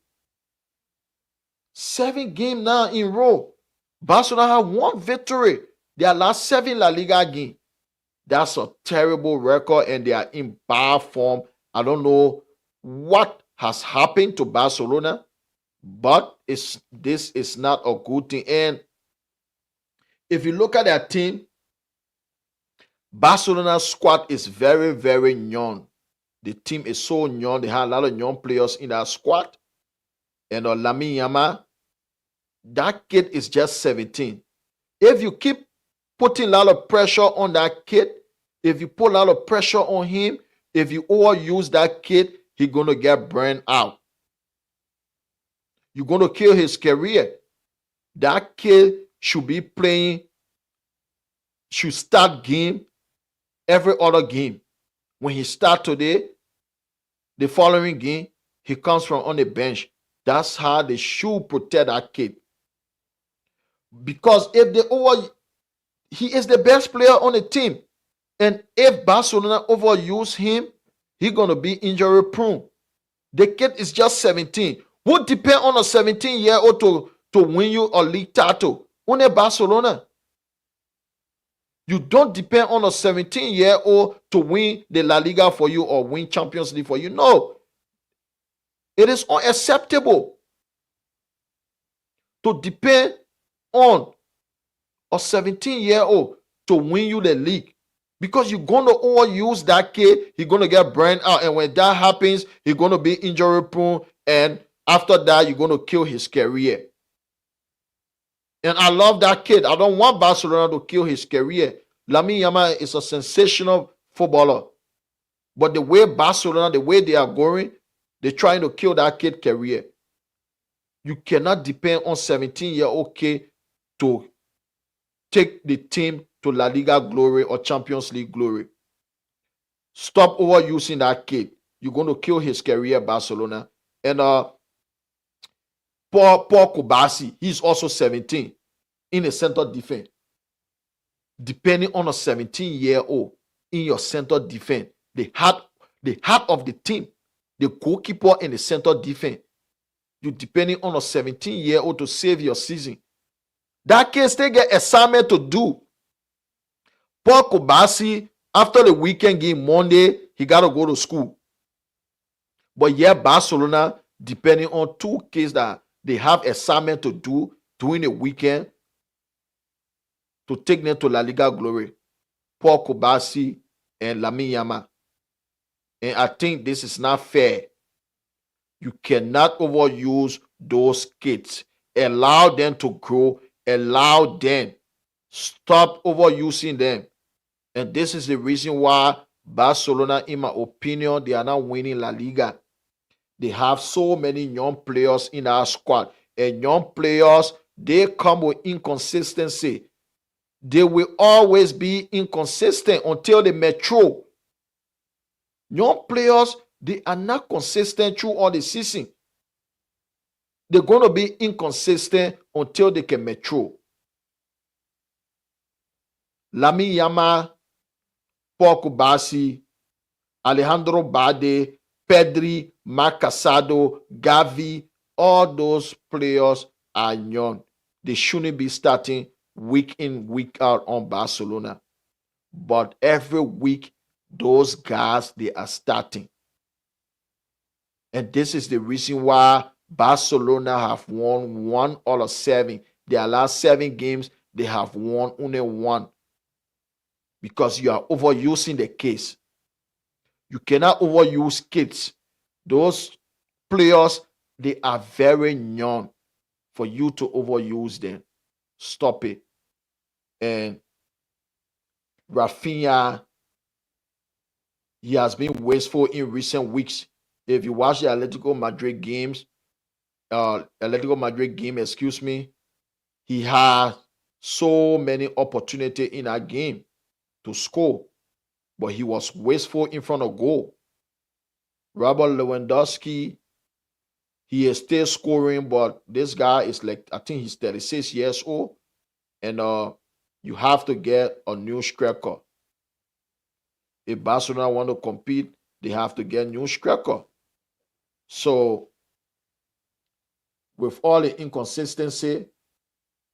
7 games now in row. Barcelona have 1 victory. Their last 7 La Liga games. That's a terrible record, and they are in bad form. I don't know what has happened to Barcelona, but this is not a good thing. And if you look at their team, Barcelona's squad is very, very young. The team is so young. They have a lot of young players in that squad. And Lamine Yamal, that kid is just 17. If you keep putting a lot of pressure on that kid, if you put a lot of pressure on him, if you overuse that kid, he's going to get burned out. You're going to kill his career. That kid should be playing, should start game every other game. When he start today, the following game, he comes from on the bench. That's how they should protect that kid. Because if he is the best player on the team. And if Barcelona overuse him, he's going to be injury prone. The kid is just 17. Who depend on a 17-year-old to win you a league title? Only Barcelona. You don't depend on a 17-year-old to win the La Liga for you or win Champions League for you. No. It is unacceptable to depend on a 17-year-old to win you the league. Because you're going to overuse that kid, he's going to get burned out. And when that happens, he's going to be injury prone. And after that, you're going to kill his career. And I love that kid. I don't want Barcelona to kill his career. Lamine Yamal is a sensational footballer. But the way Barcelona, the way they are going, they're trying to kill that kid's career. You cannot depend on 17-year-old kid to take the team to La Liga glory or Champions League glory. Stop overusing that kid. You're going to kill his career, Barcelona. And Paul Kobasi, he's also 17 in the center defense. Depending on a 17-year-old in your center defense, the heart of the team, the goalkeeper in the center defense, you're depending on a 17-year-old to save your season. That kid still get assignment to do. Paul Kobasi, after the weekend game Monday, he got to go to school. But yeah, Barcelona, depending on 2 kids that they have assignment to do during the weekend to take them to La Liga glory. Paul Kobasi and Lamine Yamal. And I think this is not fair. You cannot overuse those kids. Allow them to grow. Allow them. Stop overusing them. And this is the reason why Barcelona, in my opinion, they are not winning La Liga. They have so many young players in our squad. And young players, they come with inconsistency. They will always be inconsistent until they mature. Young players, they are not consistent through all the season. They're going to be inconsistent until they can mature. Lamine Yamal, Paul Kubasi, Alejandro Bade, Pedri, Marc Casado, Gavi, all those players are young. They shouldn't be starting week in, week out on Barcelona. But every week, those guys, they are starting. And this is the reason why Barcelona have won 1 out of 7. Their last 7 games, they have won only 1. Because you are overusing the case. You cannot overuse kids. Those players, they are very young for you to overuse them. Stop it. And Rafinha, he has been wasteful in recent weeks. If you watch the Atletico Madrid game, he had so many opportunities in that game to score, but he was wasteful in front of goal. Robert Lewandowski, he is still scoring, but this guy is like, I think he's 36 years old, and you have to get a new striker. If Barcelona want to compete, they have to get a new striker. So, with all the inconsistency,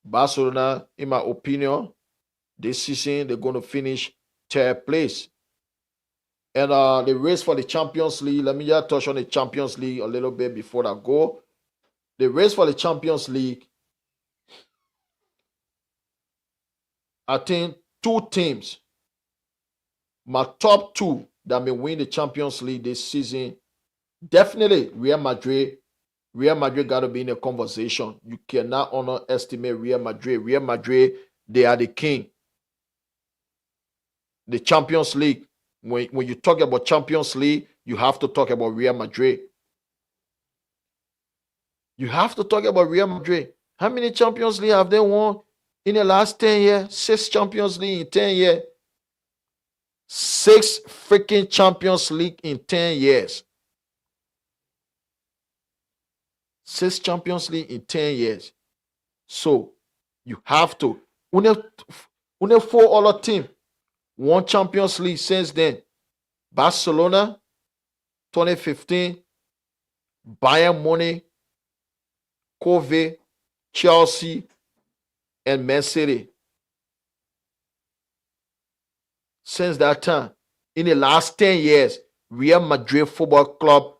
Barcelona, in my opinion, this season they're going to finish 3rd place. And the race for the Champions League, let me just touch on the Champions League a little bit before I go. The race for the Champions League, I think 2 teams, my top 2 that may win the Champions League this season, definitely Real Madrid. Real Madrid got to be in a conversation. You cannot underestimate Real Madrid. Real Madrid, they are the king. The Champions League, when you talk about Champions League, you have to talk about Real Madrid. You have to talk about Real Madrid. How many Champions League have they won in the last 10 years? 6 Champions League in 10 years. 6 freaking Champions League in 10 years. 6 Champions League in 10 years. So, you have to. Only 4 other teams won Champions League since then. Barcelona, 2015. Bayern Munich, Cove, Chelsea, and Man City. Since that time, in the last 10 years, Real Madrid Football Club,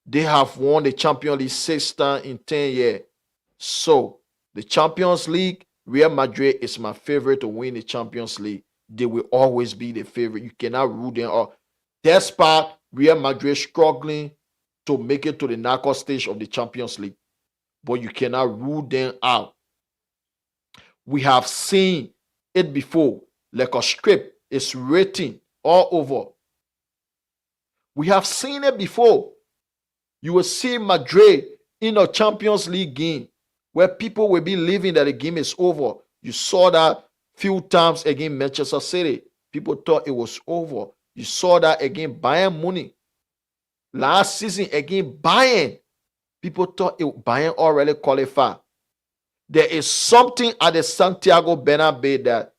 they have won the Champions League 6 times in 10 years. So, the Champions League, Real Madrid is my favorite to win the Champions League. They will always be the favorite. You cannot rule them out. Despite Real Madrid struggling to make it to the knockout stage of the Champions League, but you cannot rule them out. We have seen it before, like a script is written all over. We have seen it before. You will see Madrid in a Champions League game where people will be believing that the game is over. You saw that few times against Manchester City. People thought it was over. You saw that against Bayern Munich. Last season against Bayern, people thought Bayern already qualified. There is something at the Santiago Bernabeu that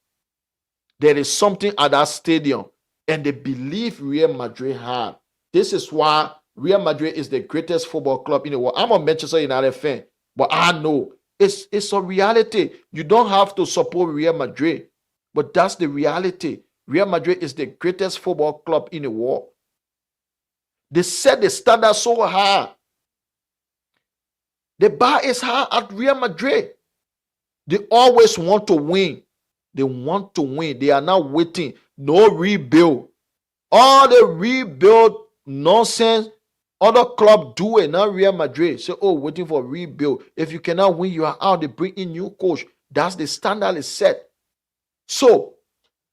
there is something at that stadium, and they believe Real Madrid had. This is why Real Madrid is the greatest football club in the world. I'm a Manchester United fan, but I know it's a reality. You don't have to support Real Madrid, but that's the reality. Real Madrid is the greatest football club in the world. They set the standard so high. The bar is high at Real Madrid. They always want to win. They want to win. They are not waiting. No rebuild. All the rebuild nonsense, other club do it, not Real Madrid. Say, oh, waiting for rebuild. If you cannot win, you are out. They bring in new coach. That's the standard is set. So,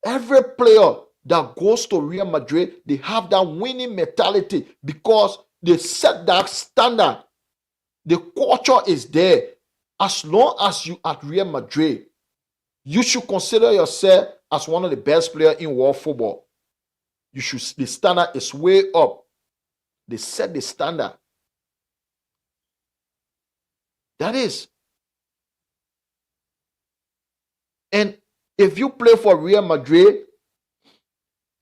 every player that goes to Real Madrid, they have that winning mentality because they set that standard. The culture is there. As long as you at Real Madrid, you should consider yourself as one of the best players in world football. The standard is way up. They set the standard. That is. And if you play for Real Madrid,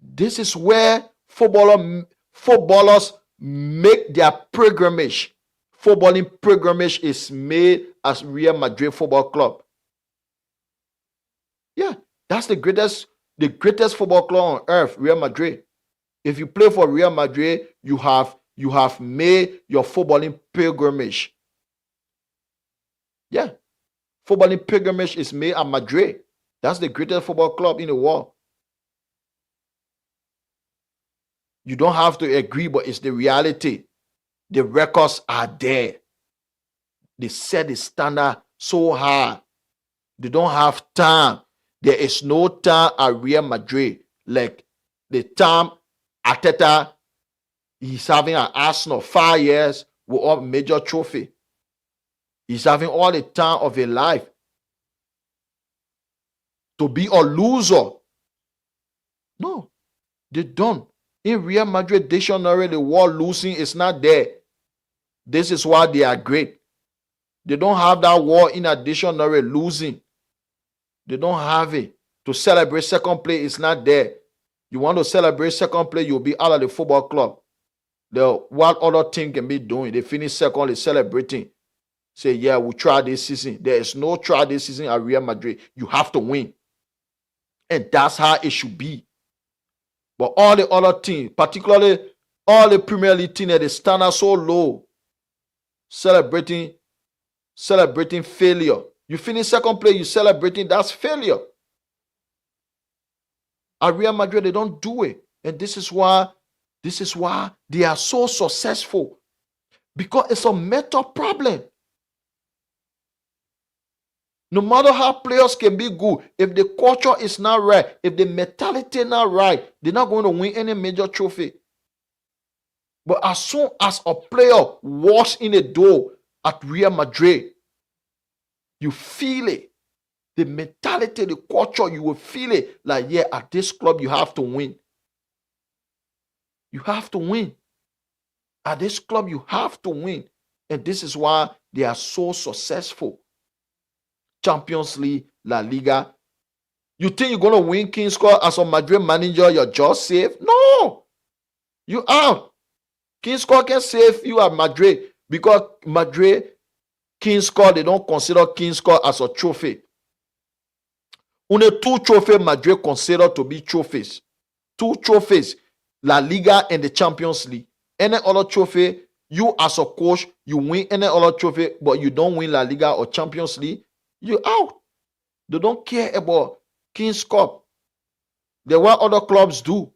this is where footballers make their pilgrimage. Footballing pilgrimage is made as Real Madrid Football Club. Yeah, that's the greatest football club on earth, Real Madrid. If you play for Real Madrid, you have made your footballing pilgrimage. Yeah, footballing pilgrimage is made at Madrid. That's the greatest football club in the world. You don't have to agree, but it's the reality. The records are there. They set the standard so high. They don't have time. There is no time at Real Madrid like the time Arteta he's having at Arsenal 5 years with all major trophy. He's having all the time of his life to be a loser. No, they don't. In Real Madrid dictionary, the word losing is not there. This is why they are great. They don't have that word in a dictionary, losing. They don't have it. To celebrate second place is not there. You want to celebrate second place, you'll be out of the football club. What other team can be doing? They finish second, they're celebrating. Say, yeah, we tried this season. There is no try this season at Real Madrid. You have to win. And that's how it should be. But all the other teams, particularly all the Premier League teams, they stand out so low. Celebrating failure. You finish second place, you celebrating, that's failure. At Real Madrid, they don't do it. And this is why they are so successful. Because it's a mental problem. No matter how players can be good, if the culture is not right, if the mentality is not right, they're not going to win any major trophy. But as soon as a player walks in the door at Real Madrid, you feel it. The mentality, the culture, you will feel it. Like, yeah, at this club, you have to win. You have to win. At this club, you have to win. And this is why they are so successful. Champions League, La Liga. You think you're going to win King's Cup as a Madrid manager, you're just safe? No. You out. King's Cup can save you at Madrid because Madrid, King's Cup, they don't consider King's Cup as a trophy. Only 2 trophies Madrid consider to be trophies. 2 trophies, La Liga and the Champions League. Any other trophy, you as a coach, you win any other trophy, but you don't win La Liga or Champions League, you're out. They don't care about King's Cup. That's what other clubs do.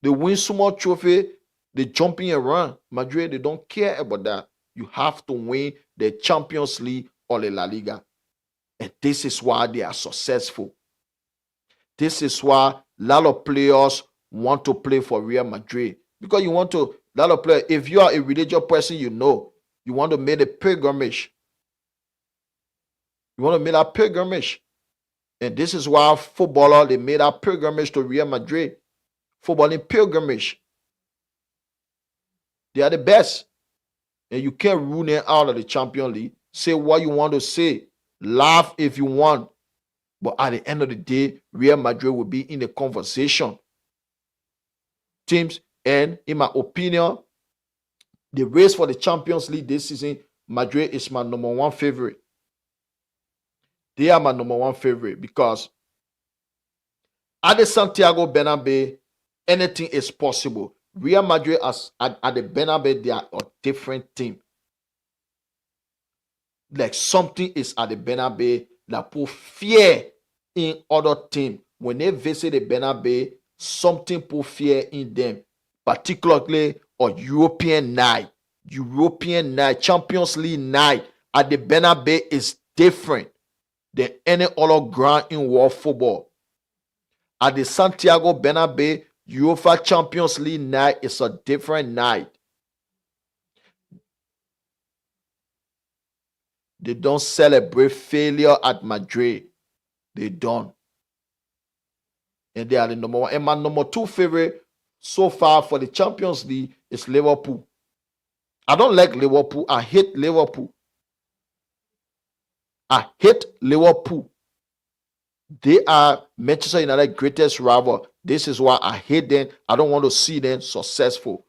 They win small trophy, they jumping around. Madrid, they don't care about that. You have to win the Champions League or the La Liga. And this is why they are successful. This is why a lot of players want to play for Real Madrid. Because you want to, a lot of players, if you are a religious person, you want to make a pilgrimage. You want to make that pilgrimage. And this is why footballers, they made that pilgrimage to Real Madrid. Footballing pilgrimage. They are the best. And you can't rule them out of the Champions League. Say what you want to say. Laugh if you want. But at the end of the day, Real Madrid will be in the conversation. Teams, and in my opinion, the race for the Champions League this season, Madrid is my number 1 favorite. They are my number 1 favorite because at the Santiago Bernabeu, anything is possible. Real Madrid at the Bernabeu, they are a different team. Like something is at the Bernabeu that put fear in other teams. When they visit the Bernabeu, something put fear in them, particularly a European night, Champions League night at the Bernabeu is different than any other ground in world football. At the Santiago Bernabeu, UEFA Champions League night is a different night. They don't celebrate failure at Madrid. They don't. And they are the number 1. And my number 2 favorite so far for the Champions League is Liverpool. I don't like Liverpool. I hate Liverpool. I hate Liverpool. They are Manchester United's greatest rival. This is why I hate them. I don't want to see them successful.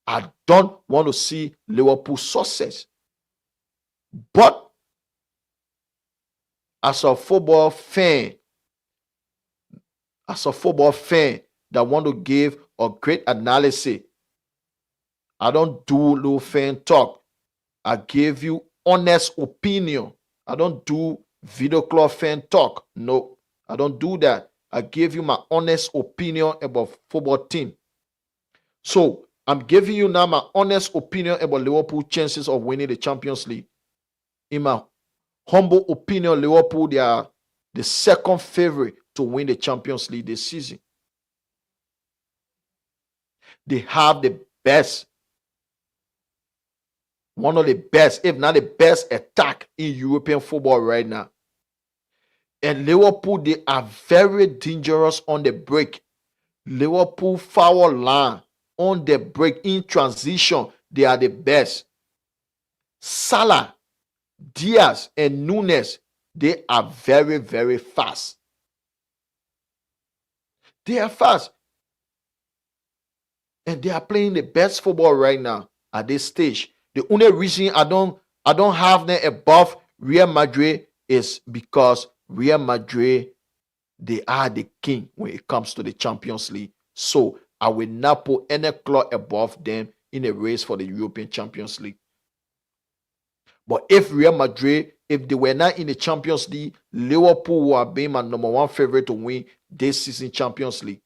I don't want to see Liverpool success. But as a football fan that want to give a great analysis, I don't do little fan talk. I give you honest opinion. I don't do video club fan talk. No, I don't do that. I give you my honest opinion about football team. So I'm giving you now my honest opinion about Liverpool chances of winning the Champions League. In my humble opinion, Liverpool, they are the second favorite to win the Champions League this season. They have the best, one of the best, if not the best attack in European football right now. And Liverpool, they are very dangerous on the break. Liverpool foul line on the break in transition, they are the best. Salah, Diaz, and Nunes, they are very, very fast. They are fast. And they are playing the best football right now at this stage. The only reason I don't have them above Real Madrid is because Real Madrid, they are the king when it comes to the Champions League. So I will not put any club above them in a race for the European Champions League. But if Real Madrid, if they were not in the Champions League, Liverpool would have been my number one favorite to win this season Champions League.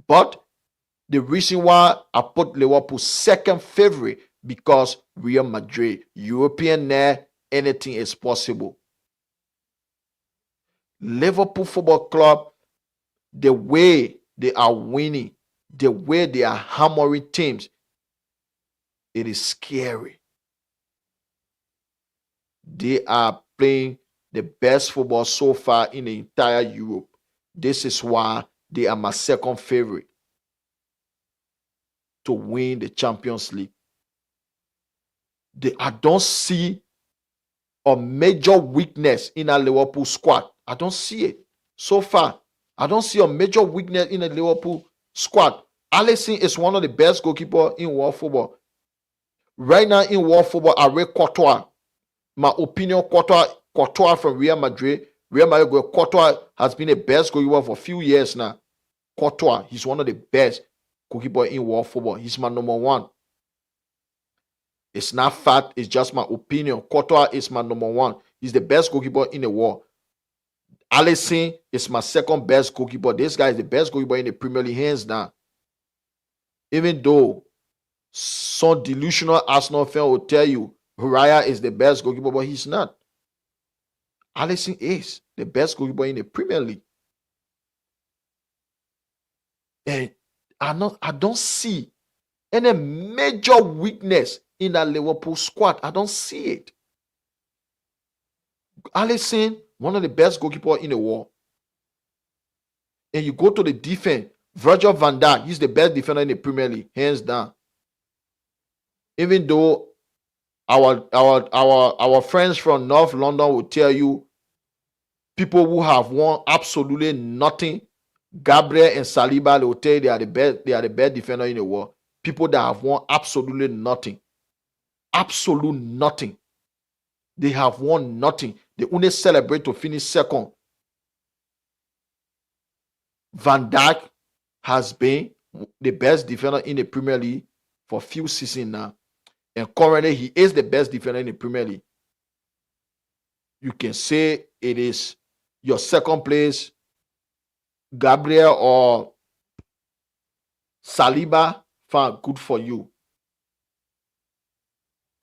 But the reason why I put Liverpool second favorite, because Real Madrid, European there, anything is possible. Liverpool Football Club, the way they are winning, the way they are hammering teams, it is scary. They are playing the best football so far in the entire Europe. This is why they are my second favorite to win the Champions League. I don't see a major weakness in a Liverpool squad. I don't see it so far. I don't see a major weakness in a Liverpool squad. Alisson is one of the best goalkeepers in world football. Right now in world football, I rate Courtois. My opinion, Courtois from Real Madrid. Courtois has been the best goalkeeper for a few years now. Courtois, he's one of the best goalkeepers in world football. He's my number one. It's not fact, it's just my opinion. Courtois is my number one. He's the best goalkeeper in the world. Alisson is my second best goalkeeper. This guy is the best goalkeeper in the Premier League, hands down. Even though some delusional Arsenal fan will tell you Raya is the best goalkeeper, but he's not. Alisson is the best goalkeeper in the Premier League. And I don't see any major weakness in that Liverpool squad. I don't see it. Alisson, one of the best goalkeepers in the world. And you go to the defense, Virgil van Dijk, he's the best defender in the Premier League, hands down. Even though our friends from North London will tell you people who have won absolutely nothing, Gabriel and Saliba, they will tell you they are the best defender in the world. People that have won absolutely nothing. Absolute nothing. They have won nothing. They only celebrate to finish second. Van Dijk has been the best defender in the Premier League for a few seasons now. And currently, he is the best defender in the Premier League. You can say it is your second place, Gabriel or Saliba. Fine, good for you.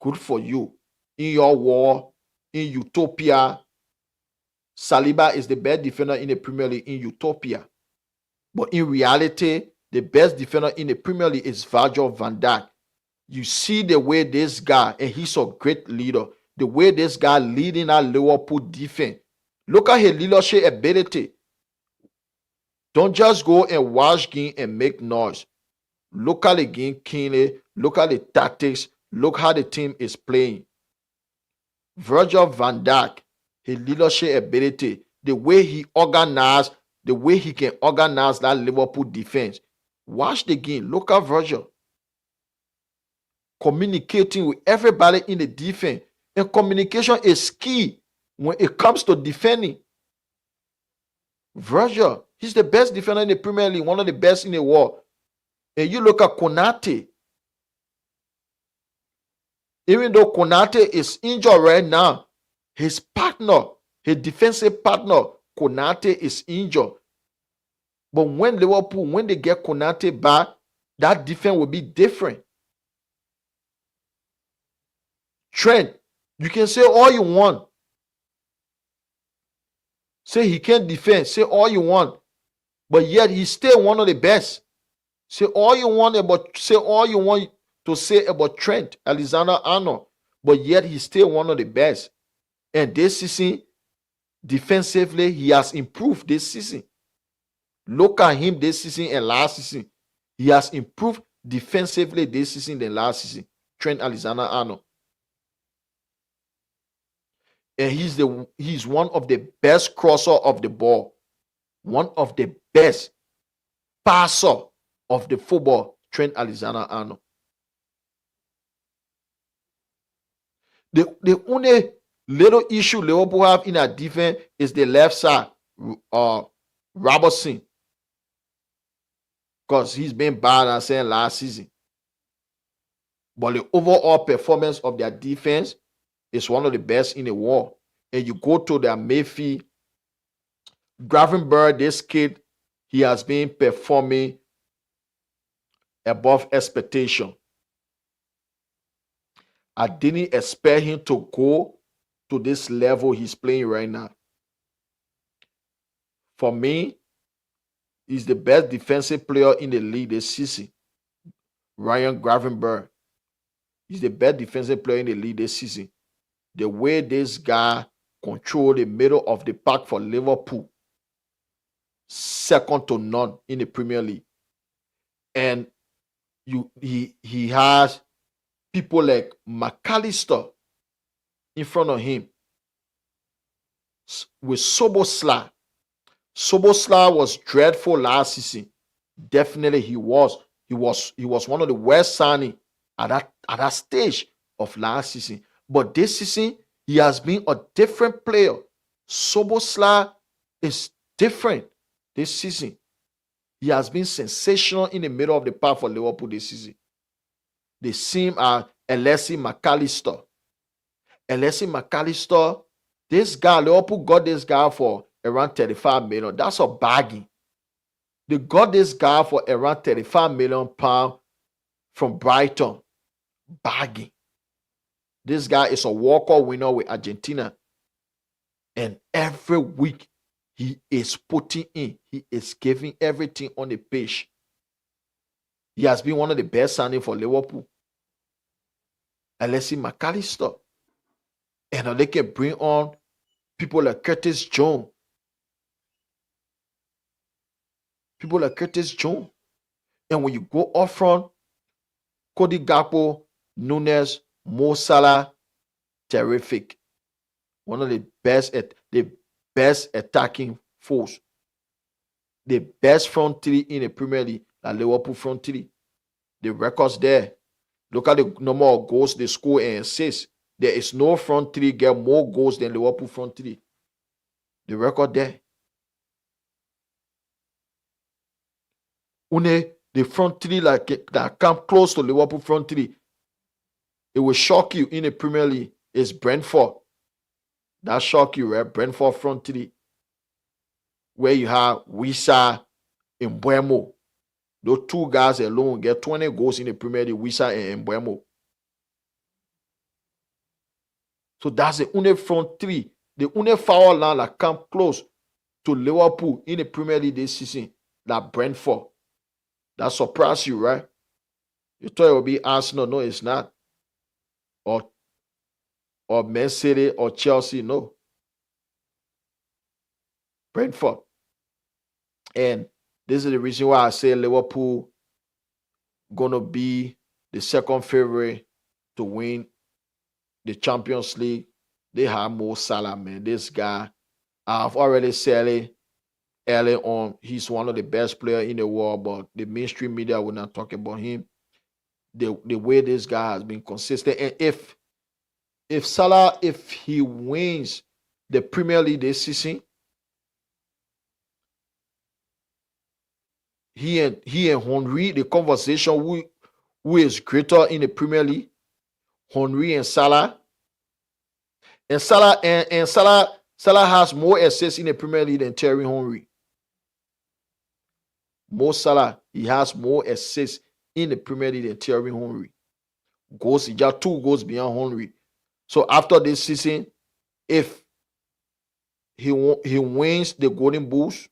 Good for you. In your war, in Utopia, Saliba is the best defender in the Premier League in Utopia. But in reality, the best defender in the Premier League is Virgil van Dijk. You see the way this guy, and he's a great leader, the way this guy leading our Liverpool defense. Look at his leadership ability. Don't just go and watch game and make noise. Look at the game keenly. Look at the tactics. Look how the team is playing. Virgil van Dijk, his leadership ability, the way he organized, the way he can organize that Liverpool defense. Watch the game. Look at Virgil communicating with everybody in the defense. And communication is key when it comes to defending. Virgil, he's the best defender in the Premier League, one of the best in the world. And you look at Konate. Even though Konate is injured right now, his partner, his defensive partner, Konate is injured. But when Liverpool, when they get Konate back, that defense will be different. Trent, you can say all you want. Say he can't defend. Say all you want. But yet he's still one of the best. Say all you want to say about Trent Alexander-Arnold. But yet he's still one of the best. And this season, defensively, he has improved this season. Look at him this season and last season. He has improved defensively this season than last season. Trent Alexander-Arnold. And he's one of the best crosser of the ball. One of the best passer of the football, Trent Alexander-Arnold. The only little issue Liverpool have in our defense is the left side, Robertson. Because he's been bad, I said, last season. But the overall performance of their defense is one of the best in the world. And you go to their midfield, Gravenberch, this kid, he has been performing above expectation. I didn't expect him to go to this level he's playing right now. For me, he's the best defensive player in the league this season. Ryan Gravenberch. He's the best defensive player in the league this season. The way this guy controls the middle of the park for Liverpool, second to none in the Premier League. And he has people like McAllister in front of him with Szoboszlai. Szoboszlai was dreadful last season. Definitely he was. He was one of the worst signings at that stage of last season. But this season, he has been a different player. Szoboszlai is different this season. He has been sensational in the middle of the park for Liverpool this season. The same as Alexis McAllister. Alexis McAllister, this guy, Liverpool got this guy for around 35 million. That's a bargain. They got this guy for around 35 million pounds from Brighton. Bargain. This guy is a walk-up winner with Argentina. And every week, he is putting in. He is giving everything on the pitch. He has been one of the best signings for Liverpool. Alexis McAllister. And they can bring on people like Curtis Jones. People like Curtis Jones. And when you go up front, Cody Gakpo, Nunes, Mo Salah, terrific. One of the best attacking force. The best front three in the Premier League, the Liverpool front three. The records there. Look at the number of goals they score and assist. There is no front three get more goals than Liverpool front three. The record there. Only the front three that come close to Liverpool front three, it will shock you in the Premier League. It's Brentford. That shock you, right? Brentford front three. Where you have Wissa and Mbeumo. Those two guys alone get 20 goals in the Premier League, Wissa and Mbeumo. So that's the only front three. The only foul line that come close to Liverpool in the Premier League this season, that Brentford. That surprised you, right? You thought it would be Arsenal. No, it's not. Or Man City or Chelsea. No. Brentford. And this is the reason why I say Liverpool gonna be the second favorite to win the Champions League. They have Mo Salah, man. This guy, I've already said it early on. He's one of the best players in the world, but the mainstream media will not talk about him. The way this guy has been consistent, and if Salah, if he wins the Premier League this season, he and Henry, the conversation who is greater in the Premier League, Henry and Salah, and Salah has more assists in the Premier League than Thierry Henry. Mo Salah, he has more assists in the Premier League than Thierry Henry. Goals, he got 2 goals beyond Henry. So after this season, if he wins the Golden Boots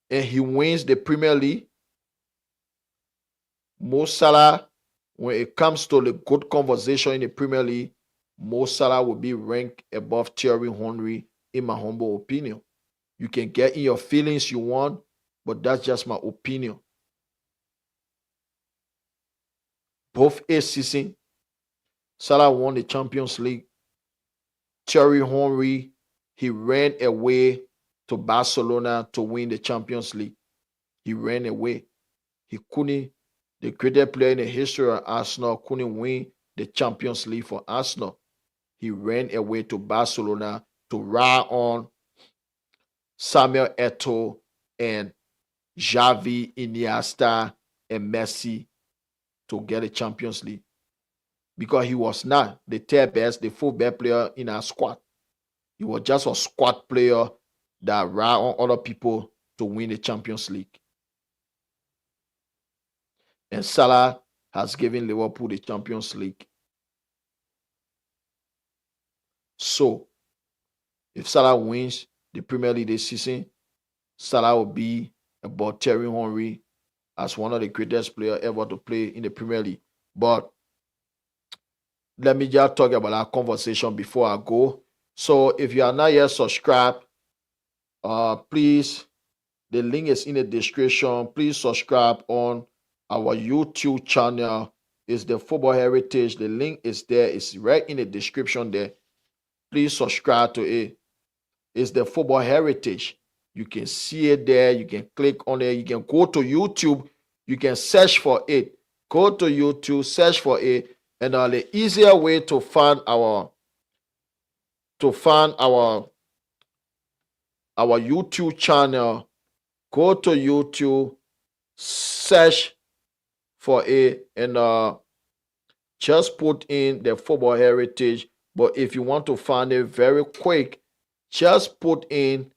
and he wins the Premier League, Mo Salah, when it comes to the good conversation in the Premier League, Mo Salah will be ranked above Thierry Henry, in my humble opinion. You can get in your feelings you want, but that's just my opinion. Both a season, Salah won the Champions League. Thierry Henry, he ran away to Barcelona to win the Champions League. He ran away. He couldn't, the greatest player in the history of Arsenal couldn't win the Champions League for Arsenal. He ran away to Barcelona to ride on Samuel Eto'o and Xavi, Iniesta, and Messi to get a Champions League. Because he was not the third best, the fourth best player in our squad. He was just a squad player that ride on other people to win the Champions League. And Salah has given Liverpool the Champions League. So, if Salah wins the Premier League this season, Salah will be above Thierry Henry as one of the greatest players ever to play in the Premier League. But let me just talk about our conversation before I go. So if you are not yet subscribed, please, the link is in the description. Please subscribe on our YouTube channel. It's the Football Heritage. The link is there. It's right in the description there. Please subscribe to it. It's the Football Heritage. You can see it there. You can click on it. You can go to YouTube. You can search for it. Go to YouTube, search for it. And the easier way to find our YouTube channel, go to YouTube, search for it, and just put in the Football Heritage. But if you want to find it very quick, just put in,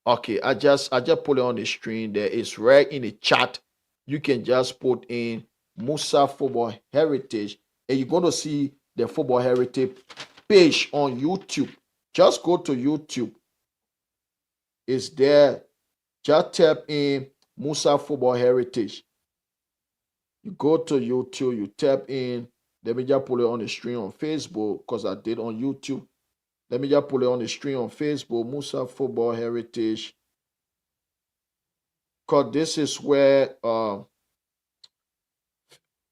okay, I just put it on the screen there. It's right in the chat. You can just put in Musa Football Heritage, and you're going to see the Football Heritage page on YouTube. Just go to YouTube. It's there. Just tap in Musa Football Heritage. You go to YouTube, you tap in. Let me just put it on the screen on Facebook because I did on YouTube. Let me just put it on the screen on Facebook, Musa Football Heritage. Because this is where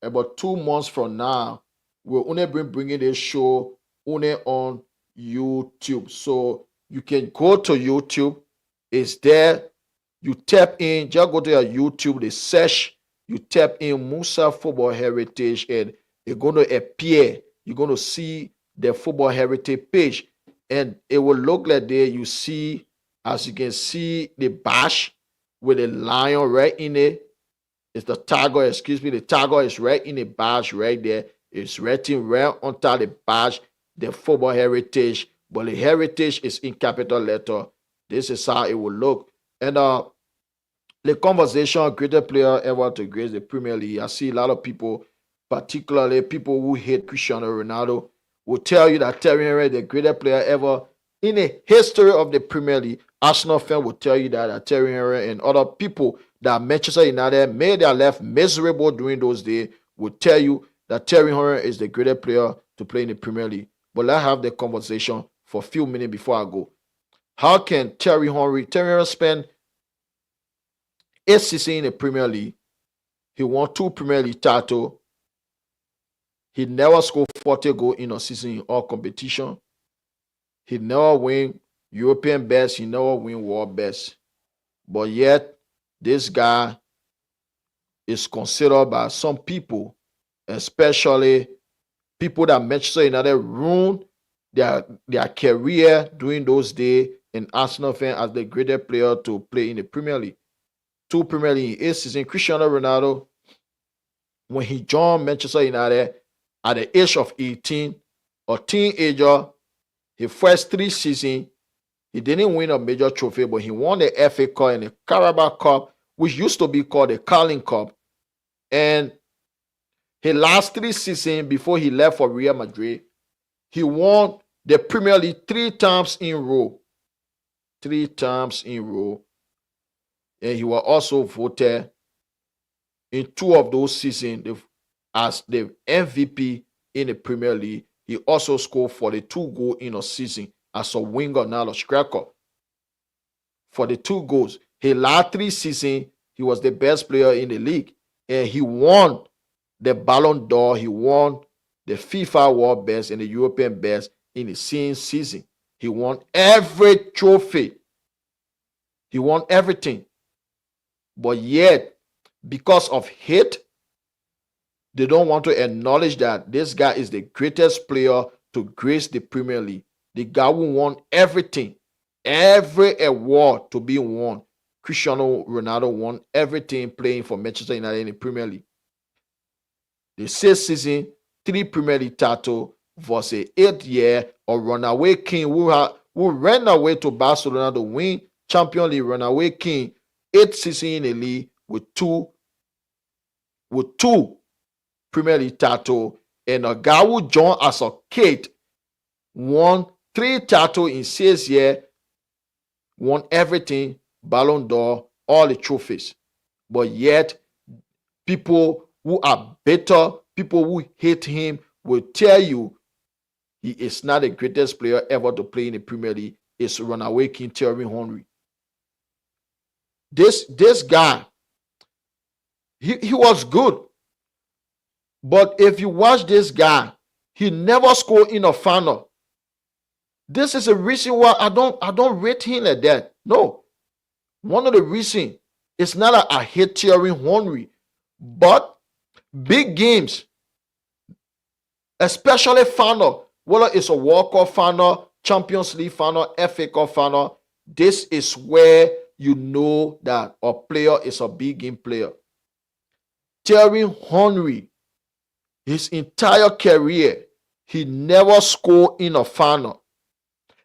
about 2 months from now, we'll only be bringing this show only on YouTube. So you can go to YouTube. It's there. You tap in, just go to your YouTube, the search. You tap in Musa Football Heritage, and it's going to appear. You're going to see the Football Heritage page. And it will look like there. You see, as you can see, the badge with a lion right in it. It's the tiger, excuse me. The tiger is right in the badge right there. It's written right on top of the badge, the Football Heritage. But the heritage is in capital letter. This is how it will look. And the conversation, greatest player ever to grace the Premier League. I see a lot of people, particularly people who hate Cristiano Ronaldo, will tell you that Thierry Henry is the greatest player ever in the history of the Premier League. Arsenal fans will tell you that Thierry Henry and other people that Manchester United made their life miserable during those days will tell you that Thierry Henry is the greatest player to play in the Premier League. But let's have the conversation for a few minutes before I go. How can Thierry Henry spend 8 seasons in the Premier League. He won 2 Premier League titles. He never scored 40 goals in a season in all competition. He never win European best. He never win world best. But yet, this guy is considered by some people, especially people that Manchester United ruined their career during those days, and Arsenal fan as the greatest player to play in the Premier League. 2 Premier League in 8 seasons. Cristiano Ronaldo, when he joined Manchester United at the age of 18, a teenager, his first 3 seasons, he didn't win a major trophy, but he won the FA Cup and the Carabao Cup, which used to be called the Carling Cup. And his last 3 seasons before he left for Real Madrid, he won the Premier League 3 times in a row. 3 times in a row. And he was also voted in 2 of those seasons as the MVP in the Premier League. He also scored 42 goals in a season as a winger, not a striker. 42 goals. His last 3 seasons, he was the best player in the league. And he won the Ballon d'Or. He won the FIFA World Best and the European Best in the same season. He won every trophy. He won everything. But yet, because of hate, they don't want to acknowledge that this guy is the greatest player to grace the Premier League. The guy who won everything, every award to be won. Cristiano Ronaldo won everything playing for Manchester United in the Premier League. The 6th season, 3 Premier League titles versus 8th year, a runaway king who ran away to Barcelona to win Champions League. Runaway king, 8th season in the league with two Premier League titles, and a guy who joined as a kid won 3 titles in 6 years, won everything, Ballon d'Or, all the trophies. But yet, people who are bitter, people who hate him will tell you he is not the greatest player ever to play in the Premier League. It's runaway king Thierry Henry. This guy, he was good. But if you watch this guy, he never scored in a final. This is a reason why I don't rate him like that. No. One of the reasons, it's not that I hate Thierry Henry, but big games, especially final, whether it's a World Cup final, Champions League final, FA Cup final, this is where you know that a player is a big game player. Thierry Henry, his entire career, he never scored in a final.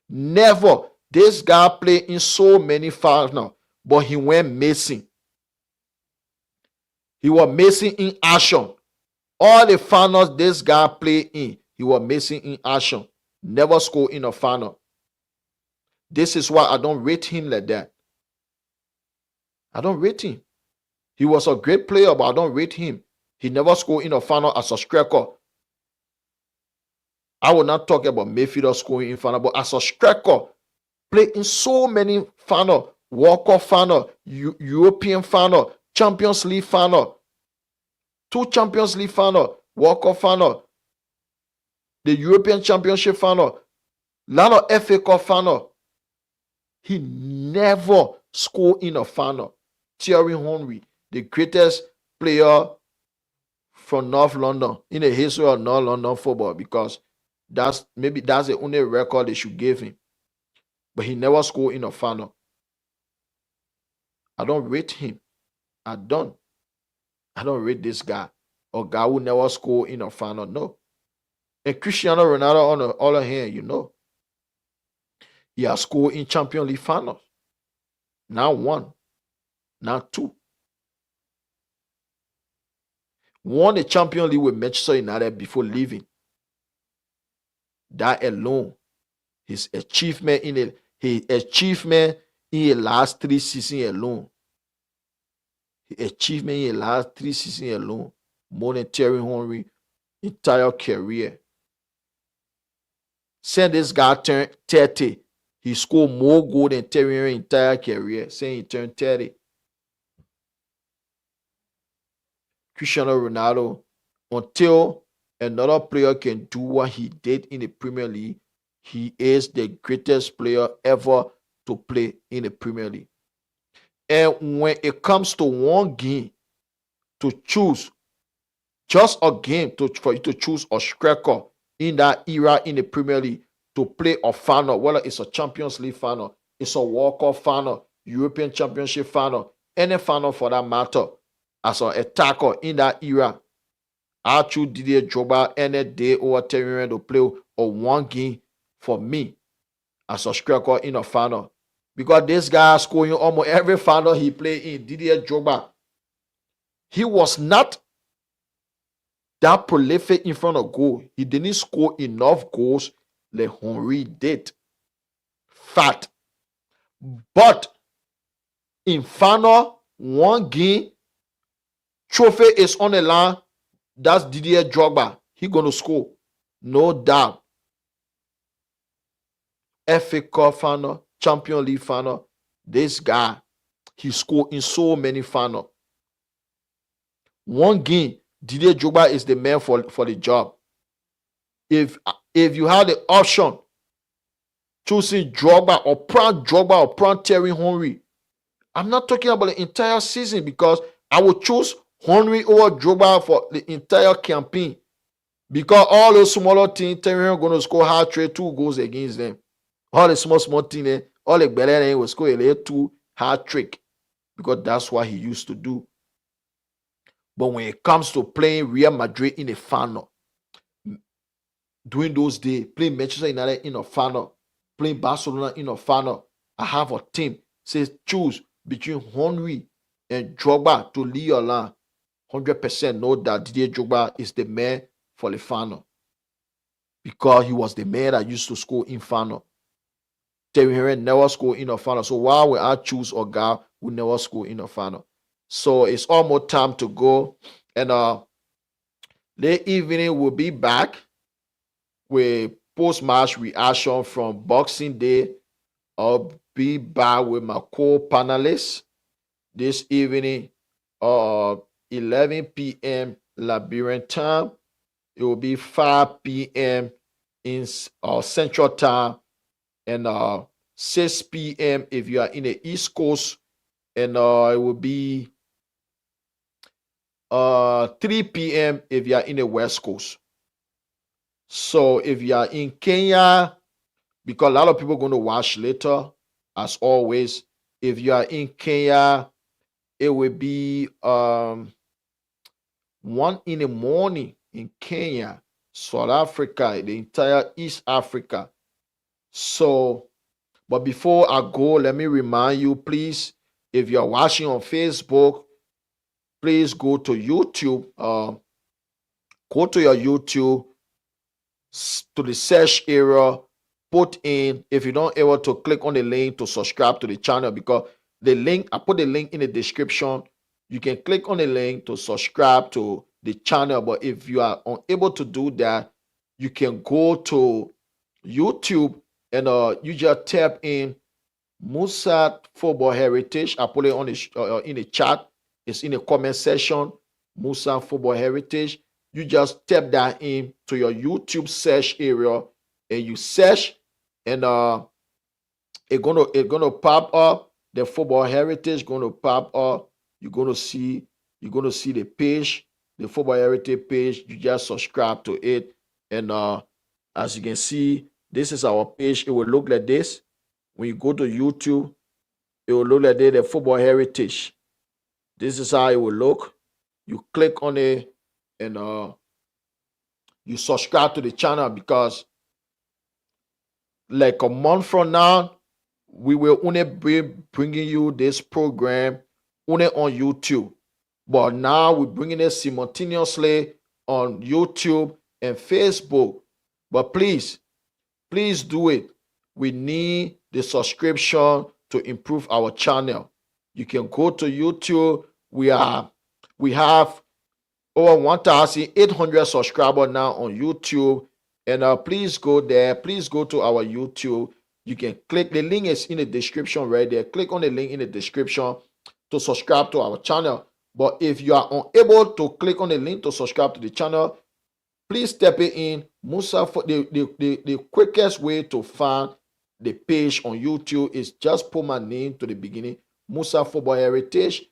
Never. This guy played in so many finals, but he went missing. He was missing in action. All the finals this guy played in, he was missing in action. Never scored in a final. This is why I don't rate him like that. I don't rate him. He was a great player, but I don't rate him. He never scored in a final as a striker. I will not talk about Mayfield scoring in final, but as a striker, played in so many final, World Cup final, European final, Champions League final, 2 Champions League final, World Cup final, the European Championship final, lot of FA Cup final. He never scored in a final. Thierry Henry, the greatest player from North London in the history of North London football, because that's the only record they should give him. But he never scored in a final. I don't rate him. I don't rate this guy. A guy who never scored in a final. No. And Cristiano Ronaldo, on the other hand, he has scored in Champions League finals. Now 1. Now 2. Won the Champions League with Manchester United before leaving. That alone, his achievement in the last 3 seasons alone. His achievement in the last 3 seasons alone, more than Thierry Henry entire career. Since this guy turned 30, he scored more goals than Thierry Henry entire career. Saying he turned 30. Cristiano Ronaldo, until another player can do what he did in the Premier League, he is the greatest player ever to play in the Premier League. And when it comes to one game to choose, just a game for you to choose a striker in that era in the Premier League to play a final, whether it's a Champions League final, it's a World Cup final, European Championship final, any final for that matter, as an attacker in that era, I choose Didier Drogba any day over Terry Henry to play a one game for me as a striker in a final. Because this guy scoring almost every final he played in, Didier Drogba. He was not that prolific in front of goal. He didn't score enough goals like Henry did. Fact. But in final, one game, trophy is on the line. That's Didier Drogba. He gonna score. No doubt. FA Cup final, Champions League final. This guy, he scored in so many finals. One game, Didier Drogba is the man for the job. If you had the option choosing Drogba or prime Thierry Henry, I'm not talking about the entire season because I would choose Henry over Drogba for the entire campaign. Because all those smaller teams, Thierry Henry going to score hard trade 2 goals against them. All the small teams, all the better will score a 2 hard trick. Because that's what he used to do. But when it comes to playing Real Madrid in a final, during those days, playing Manchester United in a final, playing Barcelona in a final, I have a team says choose between Henry and Drogba to lead your line. 100% know that Didier Drogba is the man for the final because he was the man that used to score in final. Terry Henry never scored in a final. So why would I choose a guy who never scored in a final? So it's almost time to go. And late evening we'll be back with post-match reaction from Boxing Day. I'll be back with my co-panelists this evening, 11 p.m. Liberian time. It will be 5 p.m. in Central Time, and 6 p.m. if you are in the East Coast, and it will be 3 p.m. if you are in the West Coast. So if you are in Kenya, because a lot of people are going to watch later, as always, if you are in Kenya, it will be 1 in the morning in Kenya, South Africa, the entire East Africa. So, but before I go, let me remind you, please, if you're watching on Facebook, please go to YouTube. Go to your YouTube, to the search area, put in, if you don't able to click on the link to subscribe to the channel, because the link, I put the link in the description. You can click on the link to subscribe to the channel, but if you are unable to do that, you can go to YouTube and you just tap in Musa Football Heritage. I put it on the in the chat. It's in the comment section. Musa Football Heritage. You just tap that in to your YouTube search area, and you search, and it's gonna pop up. The Football Heritage gonna pop up. You're gonna see the page, the Football Heritage page. You just subscribe to it, and as you can see, this is our page. It will look like this. When you go to YouTube, it will look like this, the Football Heritage. This is how it will look. You click on it, and you subscribe to the channel, because like a month from now, we will only be bringing you this program only on YouTube. But now we're bringing it simultaneously on YouTube and Facebook. But please do it. We need the subscription to improve our channel. You can go to YouTube. We have over 1,800 subscribers now on YouTube. And please go there. Please go to our YouTube. You can click, the link is in the description right there. Click on the link in the description to subscribe to our channel. But if you are unable to click on the link to subscribe to the channel, please step it in. Musa, the quickest way to find the page on YouTube is just put my name to the beginning, Musa Football Heritage.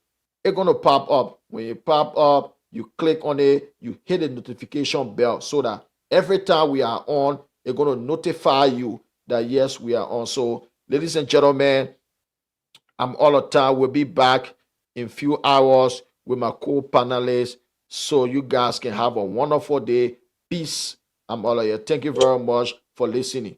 It's going to pop up. When you pop up, you click on it, you hit the notification bell so that every time we are on, it's going to notify you that yes, we are on. So, ladies and gentlemen, I'm all the time. We'll be back in a few hours with my co-panelists so you guys can have a wonderful day. Peace. I'm all of you. Thank you very much for listening.